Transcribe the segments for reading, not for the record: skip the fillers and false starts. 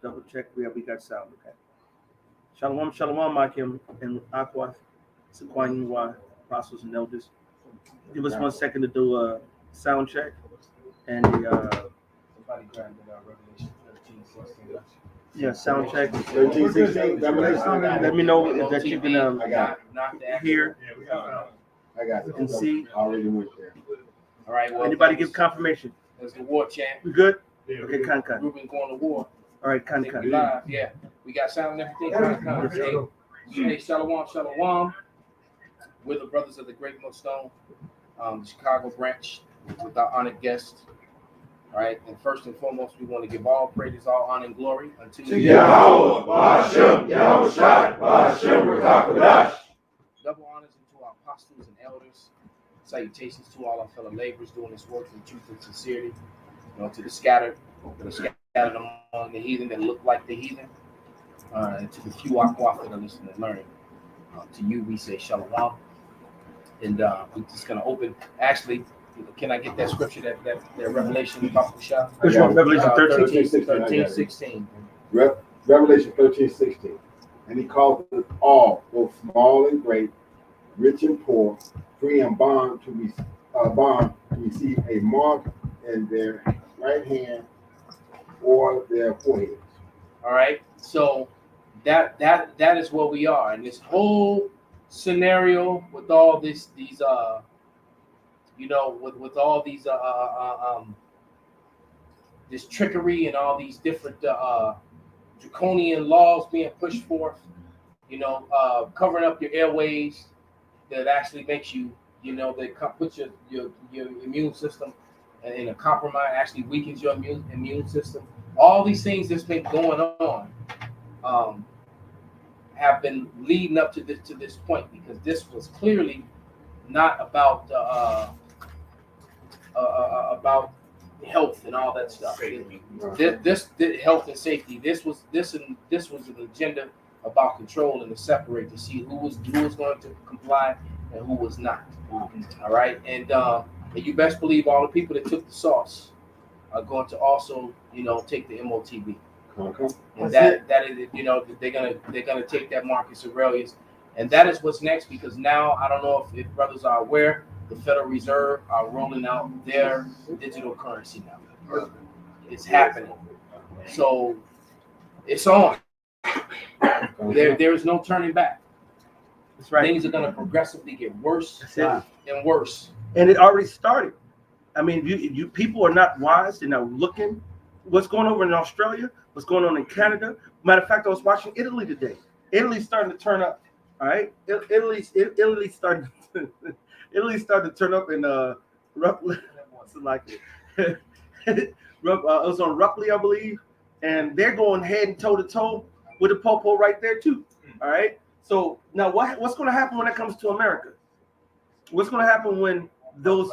Double check. We got sound. Okay. Shalom, shalom, Akim and Aqua, Sequoia, apostles and elders. Give us 1 second to do a sound check and the Somebody grabbed it Revelation 13, 16. yeah sound check. 13, 16, Revelation. Let me know if that you can I got not the hear I got it. and see. I already went there. All right. Well, Anybody give confirmation? There's the war chant. We good? Okay, Kan. Ruben going to war. All right, I Kan. think we live. Yeah, we got sound and everything. Hey, shalom, shalom. We're the brothers of the Great Millstone, the Chicago branch, with our honored guest. All right, and first and foremost, we want to give all praises, all honor, and glory unto Yahweh, Ba'ashem, Yahushai, Ba'ashem, Rakakadash. double honors unto our apostles and elders. Salutations to all our fellow laborers doing this work in truth and sincerity. You know, to the scattered among the heathen that look like the heathen, and to the few aqua that are listening and learning. To you, we say shalom. And we're just going to open. Actually, can I get that scripture, that Revelation, Papa Shah? Which one? Revelation 13, 16. Revelation 13, 16. And he called us all, both small and great, rich and poor, free and bond to receive a mark in their right hand or their foreheads. All right. So that is where we are. And this whole scenario with all these with all these this trickery and all these different draconian laws being pushed forth, covering up your airways that actually makes you, they put your immune system in a compromise, actually weakens your immune system. All these things that's been going on have been leading up to this point, because this was clearly not about health and all that stuff. This health and safety. This was an agenda about control and to separate, to see who was going to comply and who was not. All right, and you best believe all the people that took the sauce are going to also take the MOTB. And that is, they're gonna take that Marcus Aurelius, and that is what's next. Because now, I don't know if brothers are aware, the Federal Reserve are rolling out their digital currency now. It's happening, so it's on. There is no turning back. That's right. Things are gonna progressively get worse and worse. And it already started. I mean, you people are not wise. They're not looking. What's going on in Australia? What's going on in Canada? Matter of fact, I was watching Italy today. Italy's starting to turn up. All right, Italy started. Italy started to turn up in roughly. What's it like? It was on roughly, I believe, and they're going head and toe to toe with the popo right there too. All right. So now, what's going to happen when it comes to America? What's going to happen when those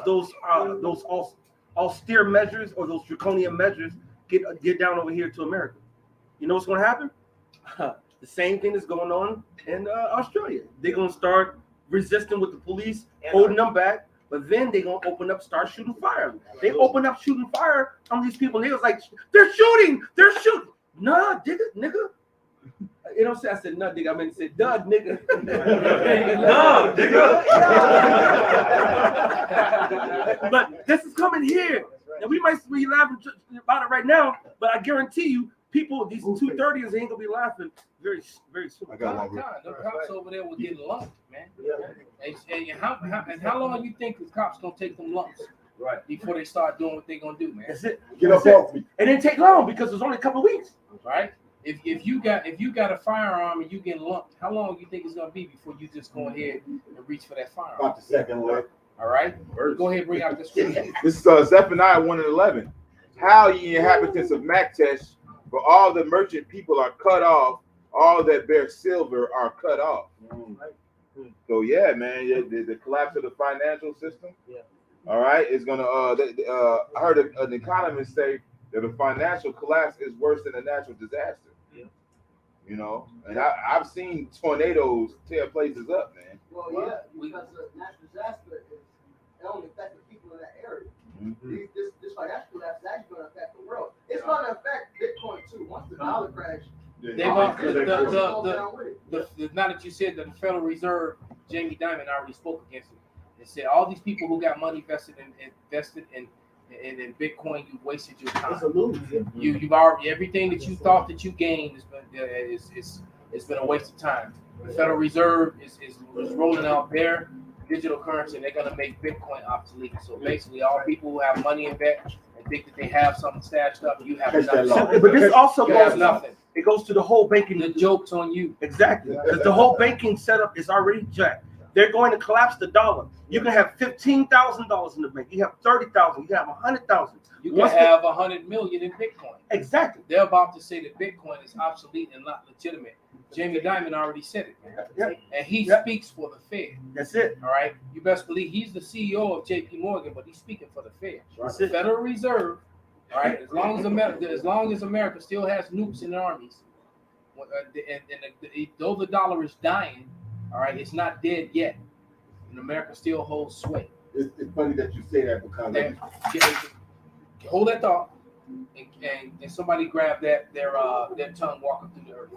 austere measures or those draconian measures get down over here to America? You know what's going to happen? The same thing that's going on in Australia. They're going to start resisting with the police, holding them back, but then they're going to start shooting fire. They open up shooting fire on these people. And they was like, they're shooting. Nah, nigga. You know what I'm saying? I said, nah, nigga. I meant to say, duh, nigga. Nah, nigga. But this is coming here. And we might be laughing about it right now, but I guarantee you, people, these 230s ain't gonna be laughing very, very soon. I got one. The cops over there were getting lumped, man. And how long you think the cops gonna take them lumps? Right. Before they start doing what they gonna do, man. That's it. Get up off me. It didn't take long because it was only a couple of weeks. Right. If you got a firearm and you get lumped, how long you think it's gonna be before you just go ahead and reach for that firearm? About the second leg. All right. Go ahead and bring out this scripture. This is Zephaniah 1:11. How ye inhabitants of Maktesh, for all the merchant people are cut off, all that bear silver are cut off. So yeah, man, the collapse of the financial system. Yeah. All right, it's gonna. I heard an economist say that a financial collapse is worse than a natural disaster. Yeah. And I've seen tornadoes tear places up, man. Well, yeah, because the natural disaster is it only affects the people in that area. This financial collapse is actually going to affect the world. It's going to affect Bitcoin too. Once the dollar crashes, They've now that you said that the Federal Reserve, Jamie Dimon already spoke against it. They said all these people who got money invested in Bitcoin, you wasted your time. it's a lose. You've already everything that you thought that you gained has been it's been a waste of time. The Federal Reserve is rolling out their digital currency, and they're going to make Bitcoin obsolete. So basically, all people who have money in bet and think that they have something stashed up, you have Catch that nothing. law. But this also You have goes. nothing. It goes to the whole banking. The joke's on you. Exactly. Because the whole banking setup is already jacked. They're going to collapse the dollar. You can have $15,000 in the bank. You have 30,000. You can have 100,000. You can have 100 million in Bitcoin. Exactly. They're about to say that Bitcoin is obsolete and not legitimate. Jamie Dimon already said it, man. Yeah. And he Yeah. speaks for the Fed. That's it. All right. You best believe he's the CEO of JP Morgan, but he's speaking for the Fed. That's The it. Federal Reserve. All right. As long as America still has nukes in the armies, though the dollar is dying, all right, it's not dead yet, and America still holds sway. It's funny that you say that because And, hold that thought, and somebody grab their tongue walking through the earth.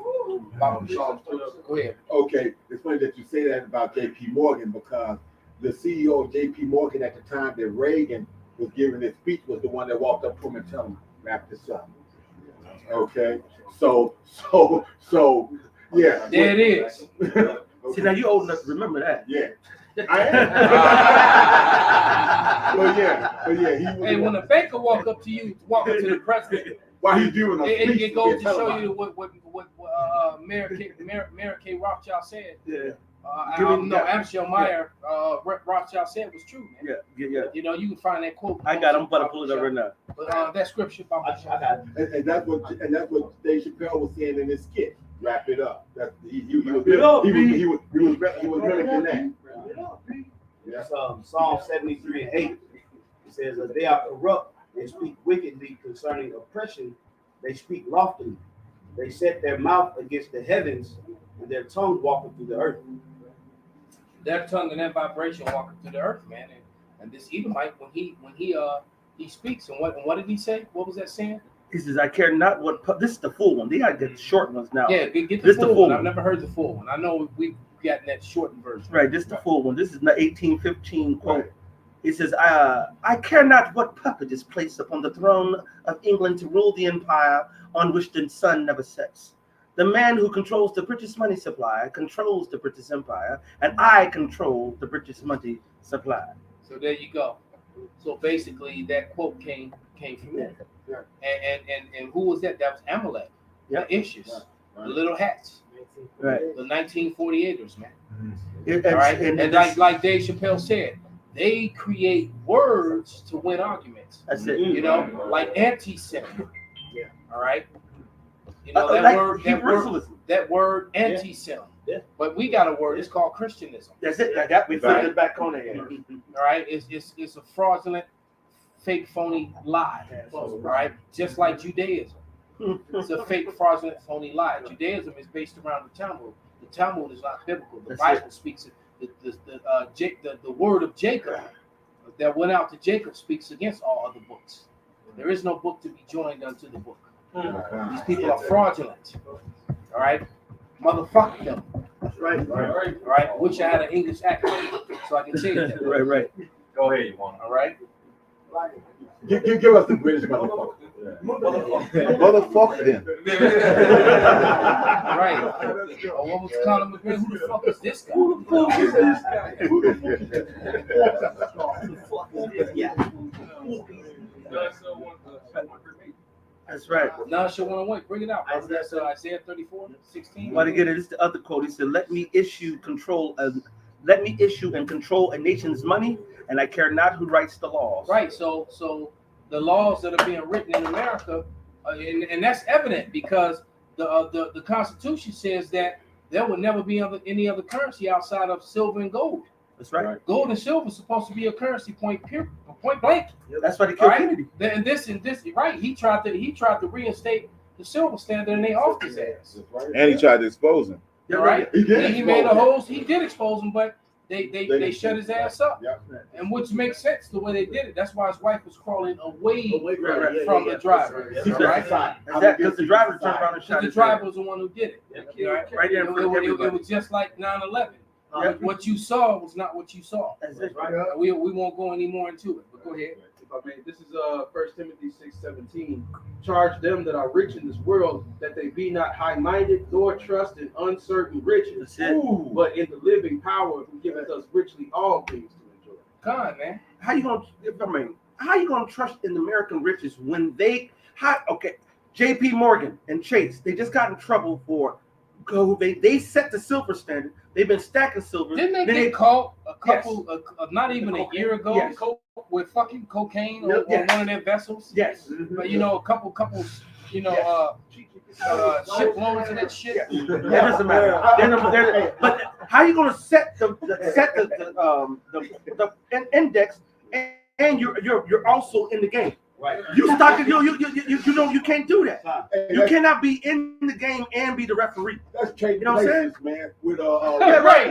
Go ahead. okay, it's funny that you say that about J.P. Morgan because the CEO of J.P. Morgan at the time that Reagan was giving his speech was the one that walked up to him and told him, wrap this up. Okay, so yeah. There it is. See, now you're old enough to remember that. Yeah, I am. But yeah, he was. Hey, when a banker walk up to you, walk up to the president, while he's doing a speech, it goes to tell show him, you what Mayor K. Rothschild said. Yeah. Amschel Meyer Rothschild said was true, man. Yeah. You know, you can find that quote. I got him, but I pull it up right now. But that scripture, I got it. and that's what Dave Chappelle was saying in his skit. Wrap it up. That's he was mimicking that. That's Psalm 73 and 8. It says that they are corrupt and speak wickedly concerning oppression. They speak loftily. They set their mouth against the heavens, and their tongue walking through the earth. Their tongue and that vibration walking through the earth, man. And this Edomite, when he speaks, and what did he say? What was that saying? He says, I care not what. This is the full one. They got to get the short ones now. Yeah, get the This full the full one. I've one. never heard the full one. I know we've gotten that shortened version. Right, this is the full one. This is the 1815 quote. It says, I care not what puppet is placed upon the throne of England to rule the empire on which the sun never sets. The man who controls the British money supply controls the British empire, and I control the British money supply. So there you go. So basically, that quote came from there. Yeah. And who was that? That was Amalek. Yeah. The Issues, the little hats, Right. the 1948ers, man. And, All right. and And like Dave Chappelle said, they create words to win arguments. that's it. You know, like anti-Semitic. Yeah. All right. You know Like that word anti-Sem. Yeah. But we got a word. It's called Christianism. That's it. Like that. We flipped it back on it. All right. It's a fraudulent, fake, phony lie. All right. Just like Judaism. It's a fake, fraudulent, phony lie. Judaism is based around the Talmud. The Talmud is not biblical. The That's Bible speaks the word of Jacob that went out to Jacob speaks against all other books. There is no book to be joined unto the book. These people are fraudulent. All right, motherfuck them. That's right. All right. Wish I had an English accent so I can say that. Right. Go ahead, you want. All right. Give us the British motherfucker. Motherfucker them. Right. Oh, what was Conor McGregor? Who the fuck is this guy? That's right. No, sure want to wait. Bring it out. Brother. That's Isaiah 34:16. Want to get it? This is the other quote. He said, let me issue and control a nation's money, and I care not who writes the laws. Right. So the laws that are being written in America, and that's evident because the Constitution says that there will never be any other currency outside of silver and gold. That's right. Gold and silver is supposed to be a currency point blank. That's why they killed Right. Kennedy. And this right. He tried to reinstate the silver standard, and they offed his ass. And he tried to expose him. Yeah, All right. He did He made expose a whole. He did expose him, but they shut his ass up. Yep. And which makes sense the way they did it. That's why his wife was crawling away Right, from the driver. He said, Right? because the driver turned around and shot The his driver was the one who did it. head. Right there in front of It everybody. was just like 9/11. Yep. What you saw was not what you saw. That's it. We won't go any more into it. But go ahead. If I may, this is 1 Timothy 6:17. Charge them that are rich in this world that they be not high-minded, nor trust in uncertain riches, That's it. but in the living power who giveth us richly all things to enjoy. Con, man. How you gonna trust in American riches when JP Morgan and Chase, they just got in trouble for they set the silver standard. They've been stacking silver. Didn't they get caught a couple, not even a year ago, Yes. with fucking cocaine Yep. on Yes. one of their vessels? Yes. But a couple, shiploads of that shit. That doesn't matter. But how you gonna set the index and you're also in the game? Right. You can't do that. You cannot be in the game and be the referee. That's trading You know what I'm places, man. With Yeah, right.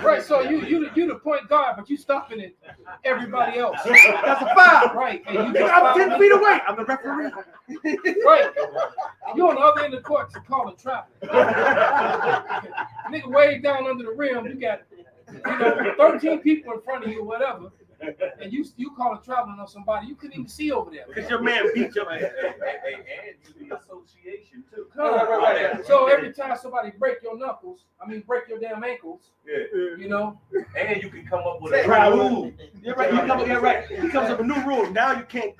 Right. So you the point guard, but you stopping it everybody else. That's a foul. Right. And you Nigga, just I'm 10 fouled feet away. I'm the referee. Right. You on the other end of the court to call it trapping. Nigga way down under the rim, you got 13 people in front of you or whatever. And you call it traveling on somebody you couldn't even see over there. Because your man beat your man. And the association too. Right. So every time somebody break your break your damn ankles, Yeah. And you can come up with a Travel. rule. You're right. You're right. It comes up a new rule. Now you can't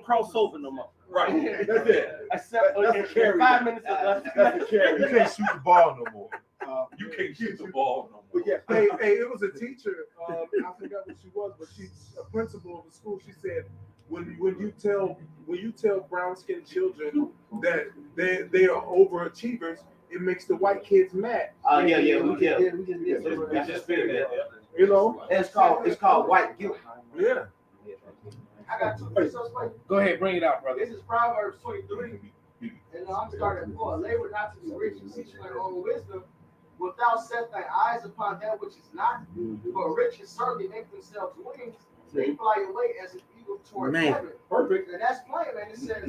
cross over no more. Right. That's it. Except That's a in carry. 5 minutes. That's a carry. You can't shoot the ball no more. You can't shoot the ball no more. But yeah, Hey, it was a teacher. I forgot what she was, but she's a principal of the school. She said, when you tell brown skinned children that they are overachievers, it makes the white kids mad. We just figured that. You know? It's called white guilt. Yeah. I got two verses. go ahead, bring it out, brother. This is Proverbs 23. And I'm starting at 4. Labor not to be rich and seek thy own wisdom. Wilt thou set thy eyes upon that which is not? For riches certainly make themselves wings. They fly away as an eagle toward heaven. perfect. And that's plain, man. It says,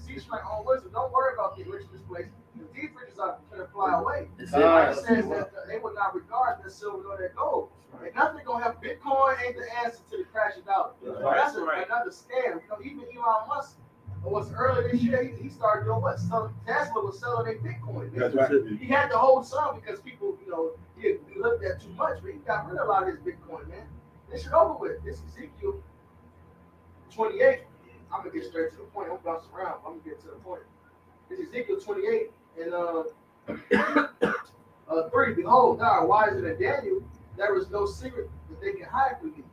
seek thy own wisdom. Don't worry about getting rich in this place. These riches are going to fly away. It says that they will not regard their silver nor their gold. And nothing gonna have Bitcoin ain't the answer to the crash of dollar. That's another scam. Even Elon Musk was earlier this year. He started doing what? Tesla was selling their Bitcoin. That's right. He had to hold some because people, he looked at too much, but he got rid of a lot of his Bitcoin, man. This shit over with. This is Ezekiel 28. I'm gonna get straight to the point. I'm bouncing around. I'm gonna get to the point. This is Ezekiel 28 and 3. Behold, thou art wiser than Daniel. There is no secret that they can hide from thee.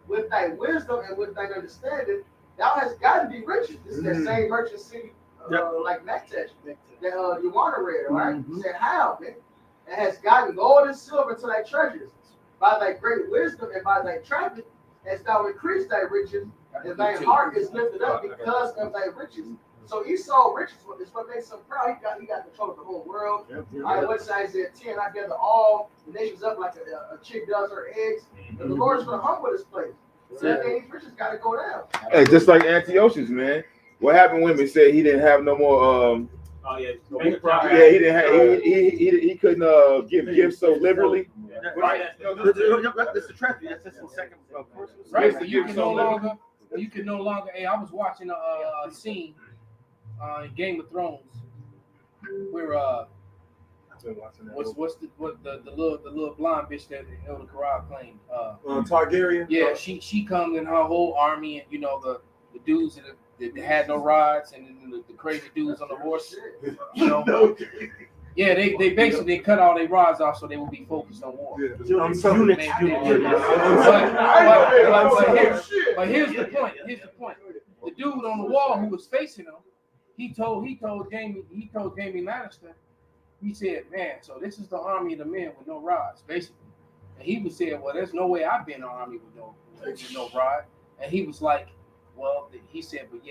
With thy wisdom and with thy understanding, thou hast got to be riches. This is that same merchant city, like Mactesh, that you want to read, right? He said, how, man? And has gotten gold and silver to thy treasures. By thy great wisdom and by thy traffic, hast thou increased thy riches, and thy heart is lifted up because of thy riches. So Esau riches is what makes him proud. He got control of the whole world. I went to Isaiah 10. I gather all the nations up like a chick does her eggs. And the Lord is going to humble this place. So that means these riches got to go down. Hey, just like Antiochus, man. What happened when he said he didn't have no more? He didn't have. He couldn't give gifts so liberally. Right. This is traffic. That's in second. Right. So you can no longer. Hey, I was watching a scene in Game of Thrones where what's the little blonde bitch that Elder Corral claimed? Targaryen. Yeah, she comes in her whole army, and the dudes that had no rods, and then the crazy dudes on the horse. Yeah, they basically cut all their rods off so they would be focused on war. But here's the point. The dude on the wall who was facing him, he told Jamie Lannister, he said, man, so this is the army of the men with no rods, basically. And he was saying, well, there's no way I've been in an army with no rod. And he was like, well, he said, but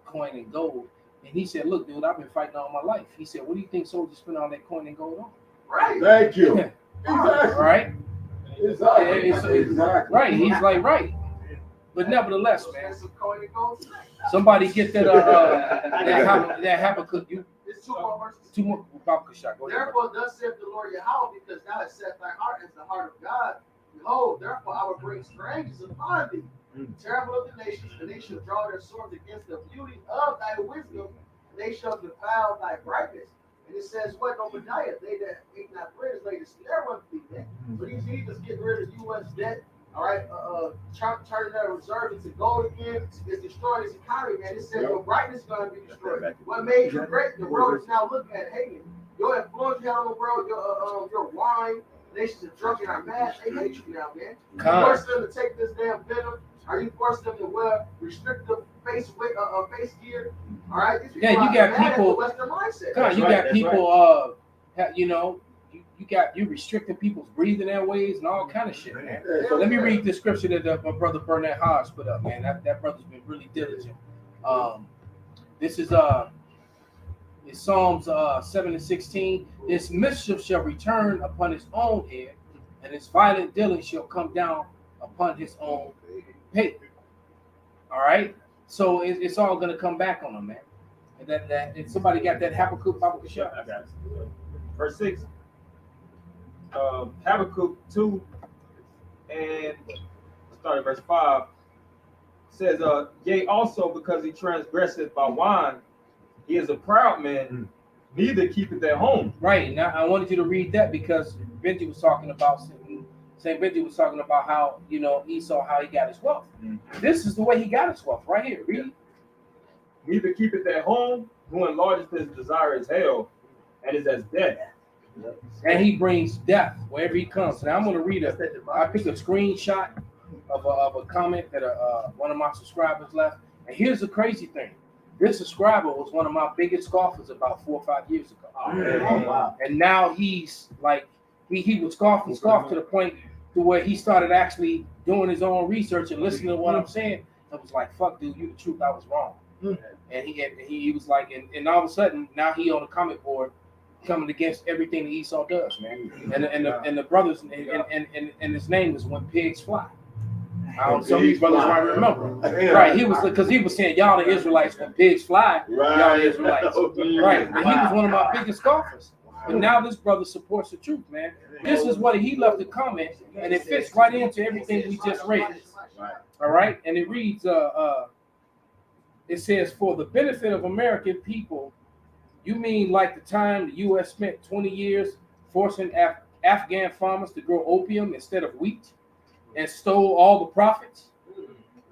coin and gold. And he said, look, dude, I've been fighting all my life. He said, what do you think soldiers spend all that coin and gold on? Right. Thank you. Exactly. right? Exactly. It's- Exactly. Right. He's like, right. But nevertheless, man, That's some coin and gold. somebody get that that Habakkuk. It's 2 more verses. 2 more Habakkuk shot. Go ahead. Therefore, thus saith the Lord Yahweh, because thou hast set thy heart as the heart of God. Behold, therefore I will bring strangers upon thee, terrible of the nations, and they shall draw their swords against the beauty of thy wisdom, and they shall defile thy brightness. And it says, what Obadiah, they that ate not bread is laid a snare unto thee. Man. So these leaders getting rid of U.S. debt, all right, turning that reserve into gold again, it's destroying this economy, man. It says your brightness is going to be destroyed. What made you great? The world is now looking at hating. Your influence you have on the world, your wine, nations are drunk and are mad. They hate you now, man. You force them to take this damn venom. Are you forcing them to wear restrictive face gear? All right, these people you got mad at people. the Western mindset. God, you got people. You know, you restricting people's breathing airways and all kind of shit, man. So let me read the scripture that my brother Burnett Hodge put up, man. That brother's been really diligent. This is it's Psalms 7:16. His mischief shall return upon his own head, and his violent dealing shall come down upon his own head. All right, so it's all gonna come back on him, man. And and somebody got that Habakkuk shot. I got it. Verse 6. Habakkuk 2 and starting verse 5 says, yea, also because he transgresseth by wine, he is a proud man, neither keepeth at home. Right. Now I wanted you to read that because Benji was talking about Saint Benji was talking about how, you know, Esau, how he got his wealth. This is the way he got his wealth right here. Read. Neither keepeth at home, who enlargeth his desire is hell, and is as death. And he brings death wherever he comes. Now I'm going to read I picked a screenshot of a comment that one of my subscribers left. And here's the crazy thing. This subscriber was one of my biggest scoffers about 4 or 5 years ago. Wow. And now he's like, he would scoff to the point to where he started actually doing his own research and listening to what I'm saying. I was like, fuck, dude, you the truth, I was wrong. And he was like, and all of a sudden, now he on the comment board coming against everything that Esau does, man. And the brothers, and his name is When Pigs Fly. Some of these brothers might remember. Right, he was saying, y'all the Israelites, when pigs fly, y'all the Israelites. Right, and he was one of my biggest scoffers. But now this brother supports the truth, man. This is what he left to comment, and it fits right into everything we just read. All right, and it reads, it says, for the benefit of American people, you mean like the time the U.S. spent 20 years forcing Afghan farmers to grow opium instead of wheat and stole all the profits?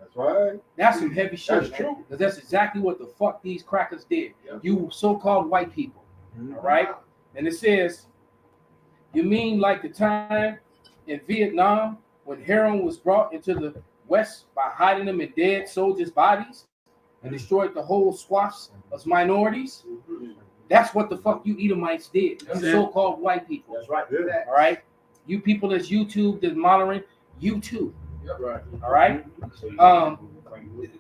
That's right. That's some heavy shit. That's true. Because that's exactly what the fuck these crackers did. You so-called white people. All right? And it says, you mean like the time in Vietnam when heroin was brought into the West by hiding them in dead soldiers' bodies and destroyed the whole swaths of minorities? That's what the fuck you Edomites did. You so-called white people. That's right. All right? You people that's YouTube, that's monitoring, you too. Right. All right?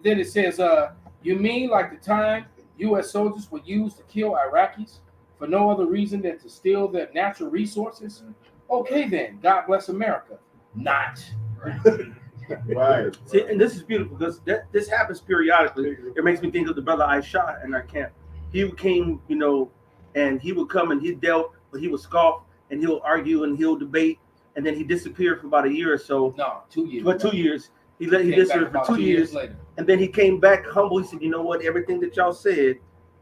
Then it says, you mean like the time U.S. soldiers were used to kill Iraqis for no other reason than to steal their natural resources? Okay then, God bless America. Not. Right. See, and this is beautiful because this happens periodically. It makes me think of the brother I shot in our camp. He came, you know, and he would come and he dealt, but he would scoff and he'll argue and he'll debate, and then he disappeared for about a year or so. No, 2 years. But 2 years. He disappeared for 2 years later. and then he came back humble. He said, you know what, everything that y'all said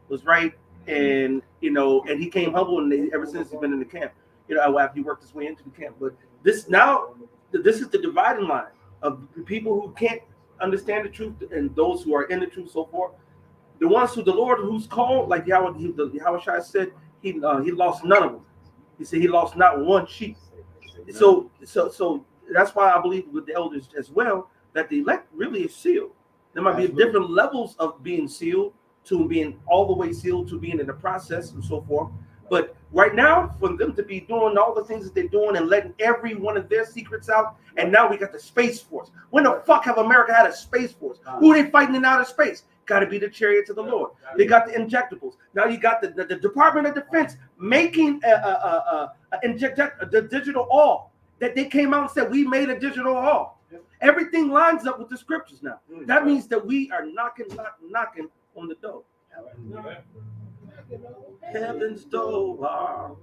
was right. And, you know, and he came humble, and ever since he's been in the camp, you know, after he worked his way into the camp. But this is the dividing line of people who can't understand the truth and those who are in the truth, so forth. The ones who the Lord who's called, like Yahushua said, he lost none of them. He said he lost not one sheep. So that's why I believe with the elders as well that the elect really is sealed. There might be different levels of being sealed, to being all the way sealed, to being in the process and so forth. But right now, for them to be doing all the things that they're doing and letting every one of their secrets out, and now we got the Space Force. When the fuck have America had a Space Force? Who are they fighting in outer space? got to be the chariots of the Lord. They got the injectables. Now you got the Department of Defense making the digital all. That they came out and said, we made a digital all. Everything lines up with the scriptures now. That means that we are knocking on the door. Heaven's door.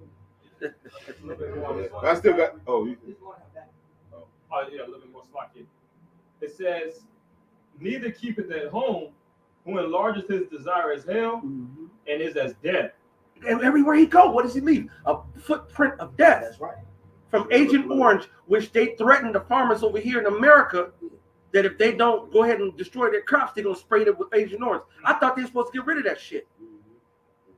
I still got. Oh, Yeah, a little bit more sloppy. It says, neither keepeth at home, who enlarges his desire as hell, and is as death. And everywhere he go, what does he leave? A footprint of death. That's right. From Agent Orange, which they threatened the farmers over here in America that if they don't go ahead and destroy their crops, they're gonna spray them with Agent Orange. I thought they were supposed to get rid of that shit.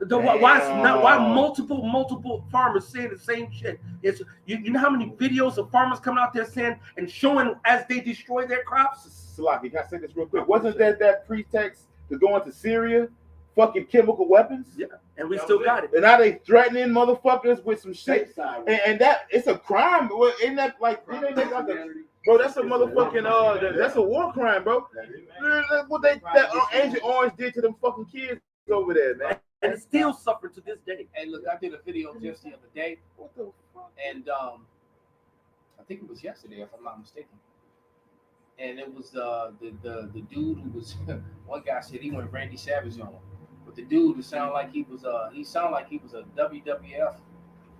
Why multiple farmers saying the same shit? It's you know how many videos of farmers coming out there saying and showing as they destroy their crops? Salaki, can I say this real quick? Wasn't that pretext to go into Syria? Fucking chemical weapons? Yeah, and we still got it. And now they threatening motherfuckers with some shit. And that it's a crime. Ain't that like bro, that's a motherfucking that's a war crime, bro. That's what that Agent Orange did to them fucking kids over there, man. And it's still suffering to this day. Hey, look, I did a video just the other day. What the fuck? And I think it was yesterday, if I'm not mistaken. And it was the dude who was one guy said he went Randy Savage on him. But the dude who sounded like he was a WWF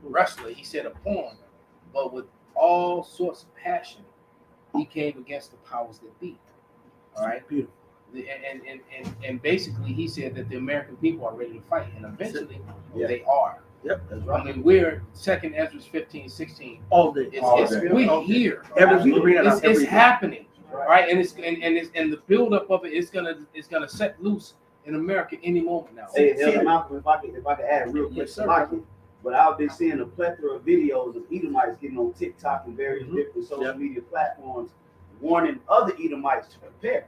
wrestler. He said a porn, but with all sorts of passion, he came against the powers that be. All right, beautiful. And basically, he said that the American people are ready to fight, and eventually they are. Yep, that's right. I mean, we're 2 Ezra 15:16. All day. We're here. It's happening, right? And and the buildup of it is gonna set loose in America any moment now. Hey, Malcolm, if I could add real quick, Yes, sir. but I've been seeing a plethora of videos of Edomites getting on TikTok and various different social media platforms warning other Edomites to prepare.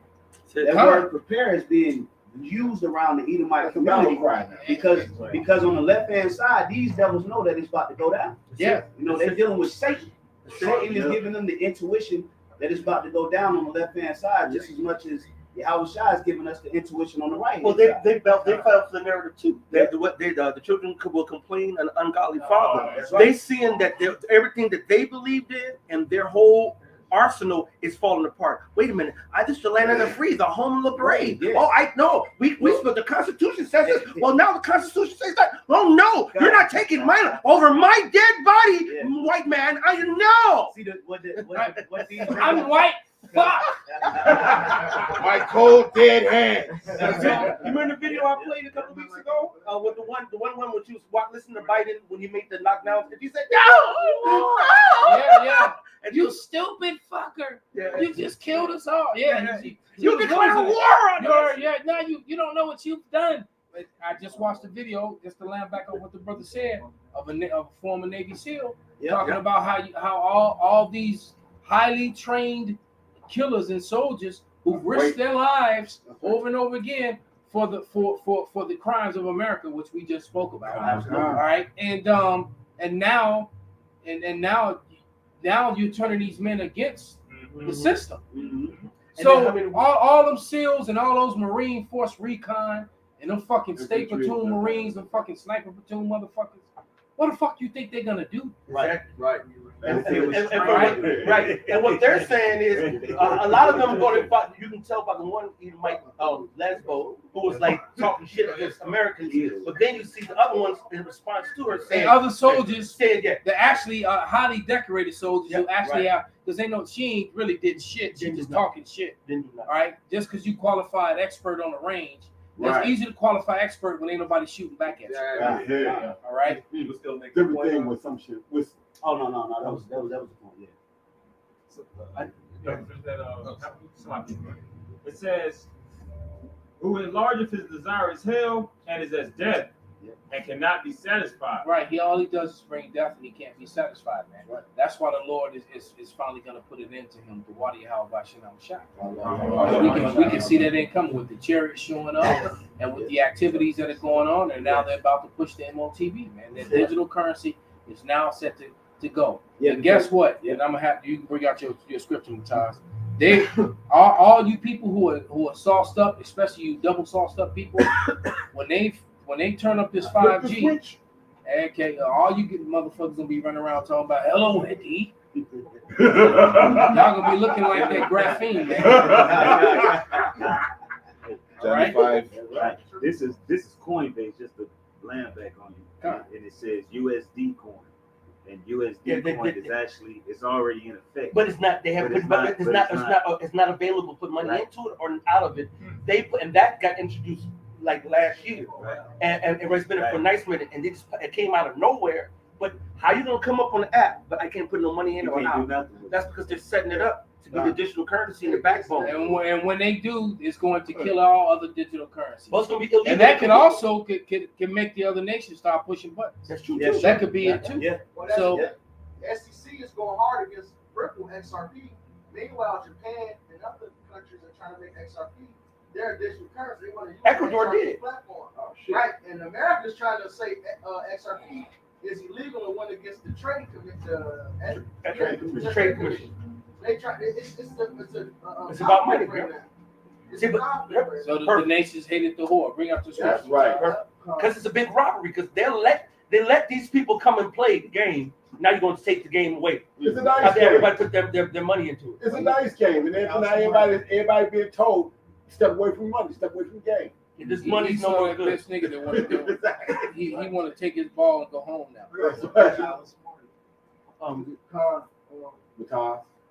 That word prepare is being used around the Edomite community because on the left hand side, these devils know that it's about to go down. Yeah, you know they're dealing with Satan. Satan is giving them the intuition that it's about to go down on the left hand side, just as much as Yahweh Shai is giving us the intuition on the right. Well, they fell for the narrative too. The children will complain an ungodly father. They seeing that everything that they believed in and their whole arsenal is falling apart. Wait a minute, this is the land of the free, the home of the brave. Yes. Oh, I know. But the Constitution says this. Well, now the Constitution says that. Oh no, you're not taking my land over my dead body, white man. I know. See what these I'm white. Fuck. My cold dead hands. You remember the video I played a couple weeks ago with the one when you was listening to Biden when you made the knockdowns and you said no. Yeah. And you stupid fucker. Yeah. You just killed us all. Yeah. You declare war on us. Yeah. Now you don't know what you've done. But I just watched the video, just to land back on what the brother said, of a former Navy SEAL talking about how all these highly trained killers and soldiers who risked their lives over and over again for the crimes of America, which we just spoke about. All right, and now you're turning these men against the system. So all them SEALs and all those Marine Force Recon and them fucking State Platoon Marines and fucking Sniper Platoon motherfuckers, what the fuck you think they're gonna do? Right. And what they're saying is a lot of them going to. You can tell by the one Mike Lesbo who was like talking shit against Americans, but then you see the other ones in response to her saying other soldiers saying they're actually highly decorated soldiers who actually have, because they know she ain't really did shit. She just talking shit. All right, just because you qualified expert on the range. It's easy to qualify expert when ain't nobody shooting back at you. All right. He was still making Different thing with some shit. Oh no, that was the point. It says, who enlargeth his desire is hell and is as death and cannot be satisfied. Right. All he does is bring death and he can't be satisfied, man. Right. That's why the Lord is finally going to put an end to him. The Wadi Halva Shinam Shah. We can see that income with the chariots showing up and with the activities that are going on. And now they're about to push the MOTV, man. Their digital currency is now set to go. Yeah. And guess what? And I'm going to have you bring out your scripture, Matthias. They all you people who are sauced up, especially you double sauced up people, when they turn up this 5G, okay, all you get motherfuckers gonna be running around talking about hello Eddie. Y'all gonna be looking like that graphene, man. All right. Right. This is Coinbase, just to land back on you, and it says USD coin, and USD coin is actually it's already in effect. But it's not. They have. But it's not available. Put money into it or out of it. They put, and that got introduced like last year, and it's been for a nice minute, and it came out of nowhere. But how you gonna come up on the app? But I can't put no money in or out. That's because they're setting it up to be the digital currency in the backbone. And when they do, it's going to kill all other digital currencies. Well, it's gonna be illegal. And that can also can make the other nations start pushing buttons. That's true. Yes, that could be it too. Yeah. Well, So the SEC is going hard against Ripple XRP. Meanwhile, Japan and other countries are trying to make XRP their digital currency. They want to use Ecuador XRP did. platform. Oh, shit. Right, and America is trying to say XRP is illegal and went against the trade commission. Trade commission. They try. It's about money, right bro. now. It's See, a but- conflict right So now. the nations hated the whore. Bring up the That's scripture. right. Because it's a big robbery. Because they let these people come and play the game. Now you're going to take the game away. It's a nice After game. everybody put their money into it. It's a nice game, and then now everybody being told step away from money, step away from the game. This money's He's no more the good. best nigga that want to do. He want to take his ball and go home now. Because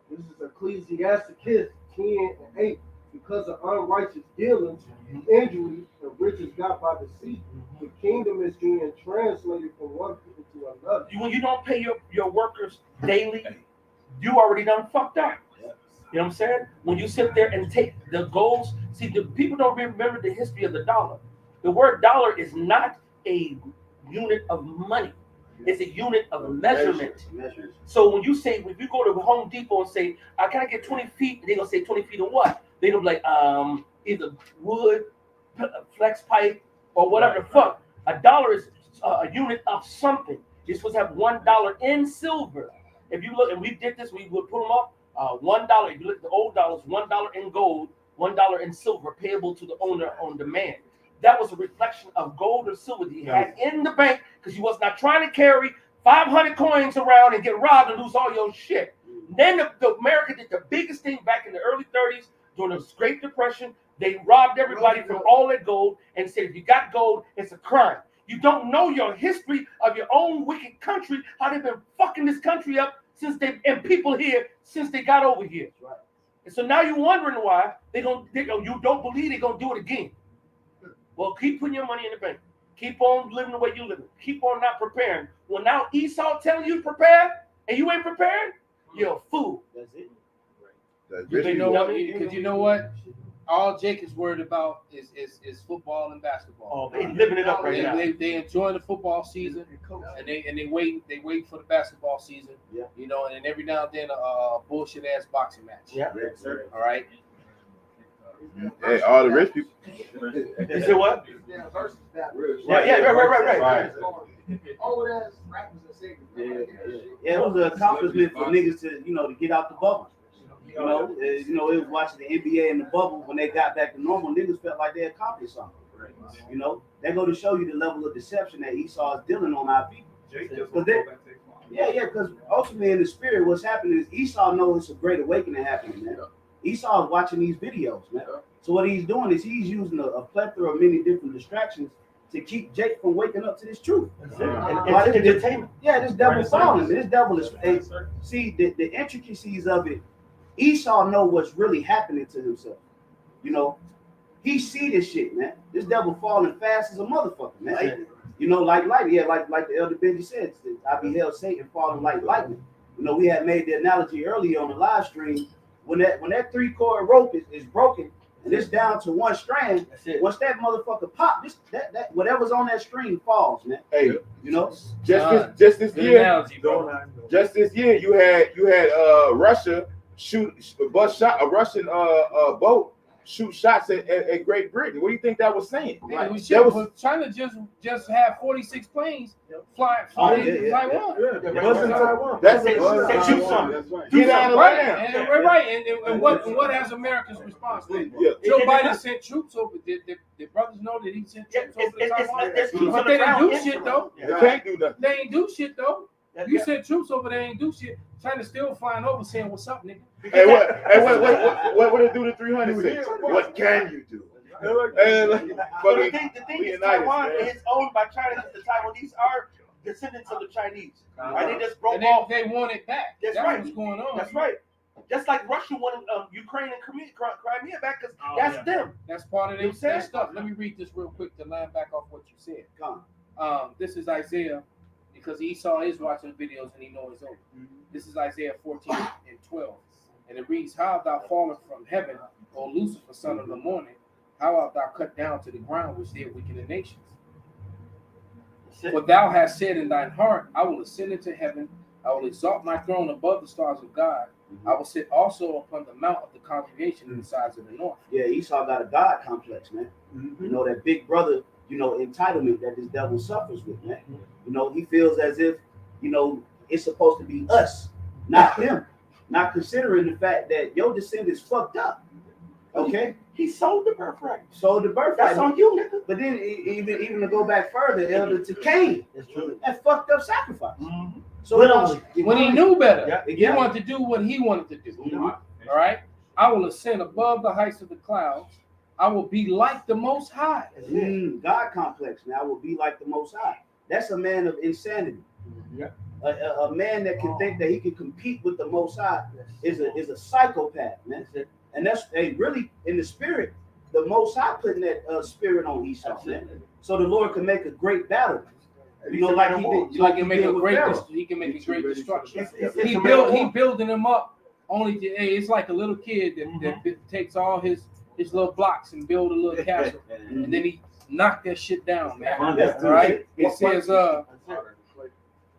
This is Ecclesiasticus 10 and 8. Because of unrighteous dealings, injuries, and riches got by deceit, the kingdom is being translated from one people to another. When you don't pay your workers daily, you already done fucked up. You know what I'm saying? When you sit there and take the goals, see, the people don't remember the history of the dollar. The word dollar is not a unit of money. It's a unit of measurement. So when you say, if you go to Home Depot and say, can I get 20 feet? They're going to say 20 feet of what? They're going to be like, either wood, flex pipe, or whatever the fuck. A dollar is a unit of something. You're supposed to have $1 in silver. If you look, and we did this, we would pull them up. $1. If you look at the old dollars, $1 in gold, $1 in silver, payable to the owner on demand. That was a reflection of gold or silver that he had in the bank because he was not trying to carry 500 coins around and get robbed and lose all your shit. Then the America did the biggest thing back in the early 30s during the Great Depression. They robbed everybody from all their gold and said, if you got gold, it's a crime. You don't know your history of your own wicked country, how they've been fucking this country up and people here since they got over here. Right. And so now you're wondering why you don't believe they're gonna do it again. Well, keep putting your money in the bank. Keep on living the way you live. Keep on not preparing. Well, now Esau telling you to prepare and you ain't preparing, you're a fool. That's it. You know what? All Jake is worried about is football and basketball. Oh, they living it up right now. They enjoy the football season, and they wait for the basketball season. Yeah. You know, and then every now and then a bullshit ass boxing match. Yeah. All right. Hey, all the rich people. You say what? Yeah, versus that. Right. Old ass rappers and singers. Yeah, it was an accomplishment for niggas to get out the bubble. It was watching the NBA in the bubble when they got back to normal. Niggas felt like they accomplished something. They go to show you the level of deception that Esau is dealing on our people. Because ultimately in the spirit, what's happening is Esau knows it's a great awakening happening, man. Esau is watching these videos, man. So what he's doing is he's using a plethora of many different distractions to keep Jake from waking up to this truth. It's entertainment. Yeah, this devil following him. This devil is see the intricacies of it. Esau know what's really happening to himself. He see this shit, man. This devil falling fast as a motherfucker, man. Like the Elder Benji said, I beheld Satan falling like lightning. We had made the analogy earlier on the live stream. When that 3-cord rope is broken and it's down to one strand, once that motherfucker pop, that whatever's on that string falls, man. Hey, Just this year, you had Russia bust shot a Russian boat shoot shots at Great Britain. What do you think that was saying? Yeah, we That should, was- but China just had 46 planes fly Oh, into Taiwan. It wasn't Taiwan. That's Say- it. say shoot something. That's right. Get out of Right, line. and what has America's response been? Yeah. Joe Biden sent troops over. Did brothers know that he sent troops over to Taiwan? But they didn't do shit though. They can't do nothing. They ain't do shit though. You sent troops over, they ain't do shit. China's still flying over saying, "What's up, nigga?" Hey, what it do to 300? Say, what can you do? Hey, look, But fucking the thing is, Leonidas, Taiwan man. is owned by China. The Taiwanese are descendants of the Chinese. Right? They just broke And off. they want it back. That's That's right. what's going on. That's right. Just like Russia wanted Ukraine and Crimea back, because that's them. That's part of You their said? stuff. Let me read this real quick to line back off what you said. Come on. This is Isaiah, because Esau is watching videos and he knows it's over. This is Isaiah 14:12. And it reads, "How art thou fallen from heaven, O Lucifer, son of the morning? How art thou cut down to the ground, which did weaken the nations? For thou hast said in thine heart, I will ascend into heaven, I will exalt my throne above the stars of God. I will sit also upon the mount of the congregation in the sides of the north." Yeah, Esau got a God complex, man. Mm-hmm. You know, that big brother, entitlement that this devil suffers with, man. He feels as if, it's supposed to be us, not him. Not considering the fact that your descendants fucked up. Okay? He sold the birthright. Sold the birthright. That's on you, nigga. But then even to go back further, elder to Cain, that fucked up sacrifice. Mm-hmm. So When he knew better, he Yeah. wanted to do what he wanted to do. All right? I will ascend above the heights of the clouds. I will be like the Most High. God complex. Now I will be like the Most High. That's a man of insanity. Yeah. A man that can think that he can compete with the Most High is a psychopath, man. And that's really in the spirit. The Most High putting that spirit on Esau, man. So the Lord can make a great battle. Like he did. He can make a with great. Pharaoh. He can make a great destruction. It's He a building them up. Only to, hey, it's like a little kid that takes all his little blocks and build a little castle, and then he knocked that shit down, man. All right?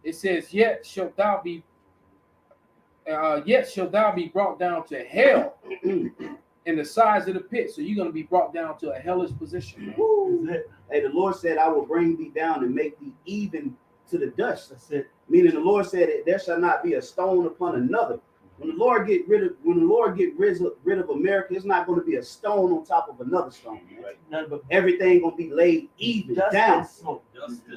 It says, yet shalt thou be brought down to hell in the sides of the pit. So you're gonna be brought down to a hellish position. Hey, the Lord said, I will bring thee down and make thee even to the dust. That's it. Meaning the Lord said that there shall not be a stone upon another. When the Lord get rid of America, it's not going to be a stone on top of another stone. Right? None but Everything going to be laid even dust down. and smoke.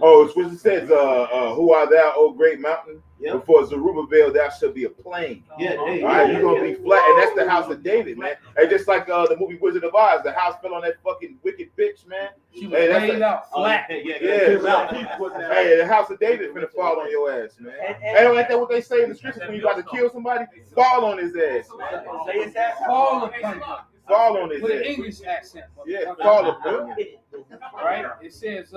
Oh, it's what it says, who art thou, O great mountain? Yep. Before Zerubbabel, thou shalt be a plain. Yeah, All right, you're gonna be flat, and that's the house of David, man. Hey, just like the movie Wizard of Oz, the house fell on that fucking wicked bitch, man. She was Hey, that's laid out flat. Yeah, hey, the house of David finna fall on your ass, man. Hey, ain't that what they say in the scriptures when you about to kill somebody? Fall on his ass, man. Say his ass. Fall upon him. Fall on his With an ass. English accent. Yeah, fall upon him. All right. It says,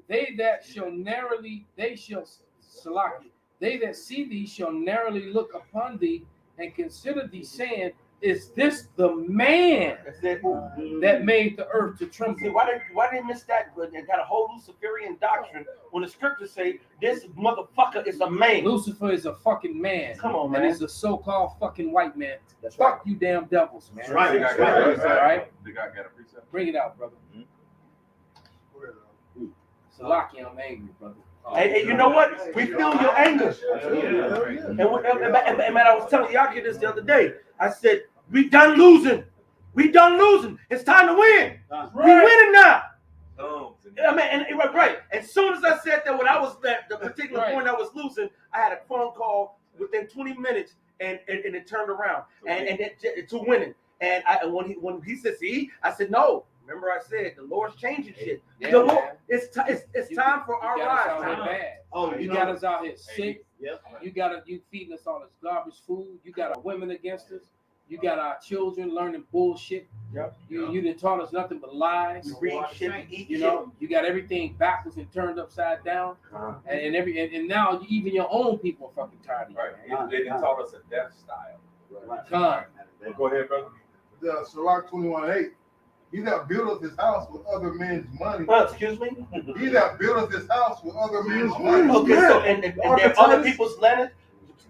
they that see thee shall narrowly look upon thee and consider thee, saying, is this the man that made the earth to tremble? See, why they miss that? But they got a whole Luciferian doctrine when the scriptures say this motherfucker is a man. Lucifer is a fucking man. Come on, And man. he's a so-called fucking white man. That's right. Fuck you damn devils, man. That's right. That's right. All right. The guy got a precept. Bring it out, brother. Salaki, I'm angry, brother. Hey, you know what? We feel your anger. And man, I was telling Yaki this the other day. I said, we done losing. We done losing. It's time to win. We winning now. I mean, and right. As soon as I said that, when I was at the particular point I was losing, I had a phone call within 20 minutes, and it turned around and it, to winning. And when he said, see, I said, no. Remember, I said the Lord's changing shit. Yeah, The Lord, man. it's time for our You got us rise. out here Time. bad. Oh, You got us out here sick. Yep. You feeding us all this garbage food. You got our women against us. You got our children learning bullshit. Yep. You didn't taught us nothing but lies. We read shit, we eat You know, you got everything backwards and turned upside down. And now even your own people are fucking tired of you. Right. They done taught us a death style. Con. Go ahead, brother. The Sirach 21:8. He that buildeth his house with other men's money. Excuse me? He that buildeth his house with other men's money. Okay, so and then other people's land,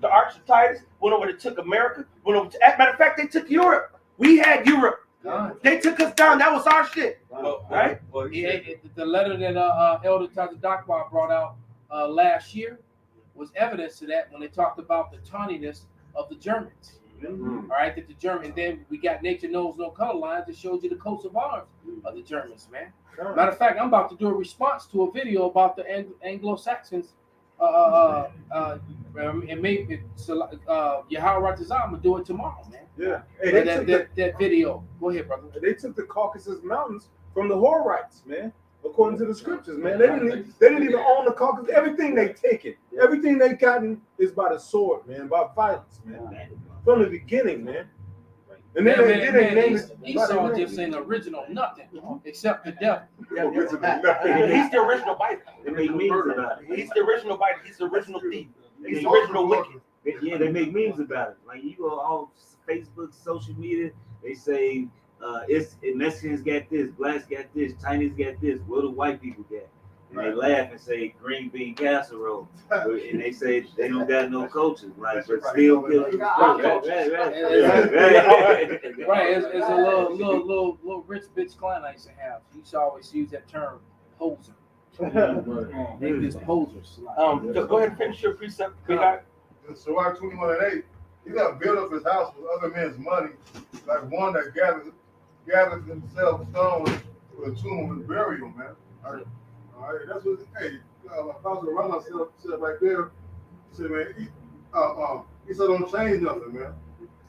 the Arch of Titus went over to took America, went over to, as a matter of fact, they took Europe. We had Europe. They took us down. That was our shit, right? The letter that Elder Tazadakwa brought out last year was evidence to that when they talked about the tawniness of the Germans. All right, that the German. Then we got Nature Knows No Color lines that showed you the coats of arms of the Germans, man. Matter of fact, I'm about to do a response to a video about the Anglo-Saxons. And maybe Yahweh Ratazam, I'm gonna do it tomorrow, man. Yeah. Hey, that video. Go ahead, brother. They took the Caucasus Mountains from the Horites, man. According to the scriptures, man. They didn't even own the Caucasus. Everything they taken, everything they gotten is by the sword, man, by violence, man. From the beginning, man. And then Esau just ain't original nothing except the devil. He's the original Bible. They make memes about it. He's the original Bible. He's the original thief. He's the original wicked. Yeah, they make memes about it. Like you go on Facebook, social media, they say Mexicans got this, blacks got this, Chinese got this. What do white people get? And they laugh and say green bean casserole, and they say they don't got no culture, like but still killing. Right. It's a little rich bitch client I used to have. He used to always use that term, poser. They just posers. Go ahead and finish your precept. We got Sirach 21:8. He got built up his house with other men's money, like one that gathers himself stones for a tomb and burial, man. All right, that's what. Hey, Apostle Rama said right there. He said, man, he said don't change nothing, man.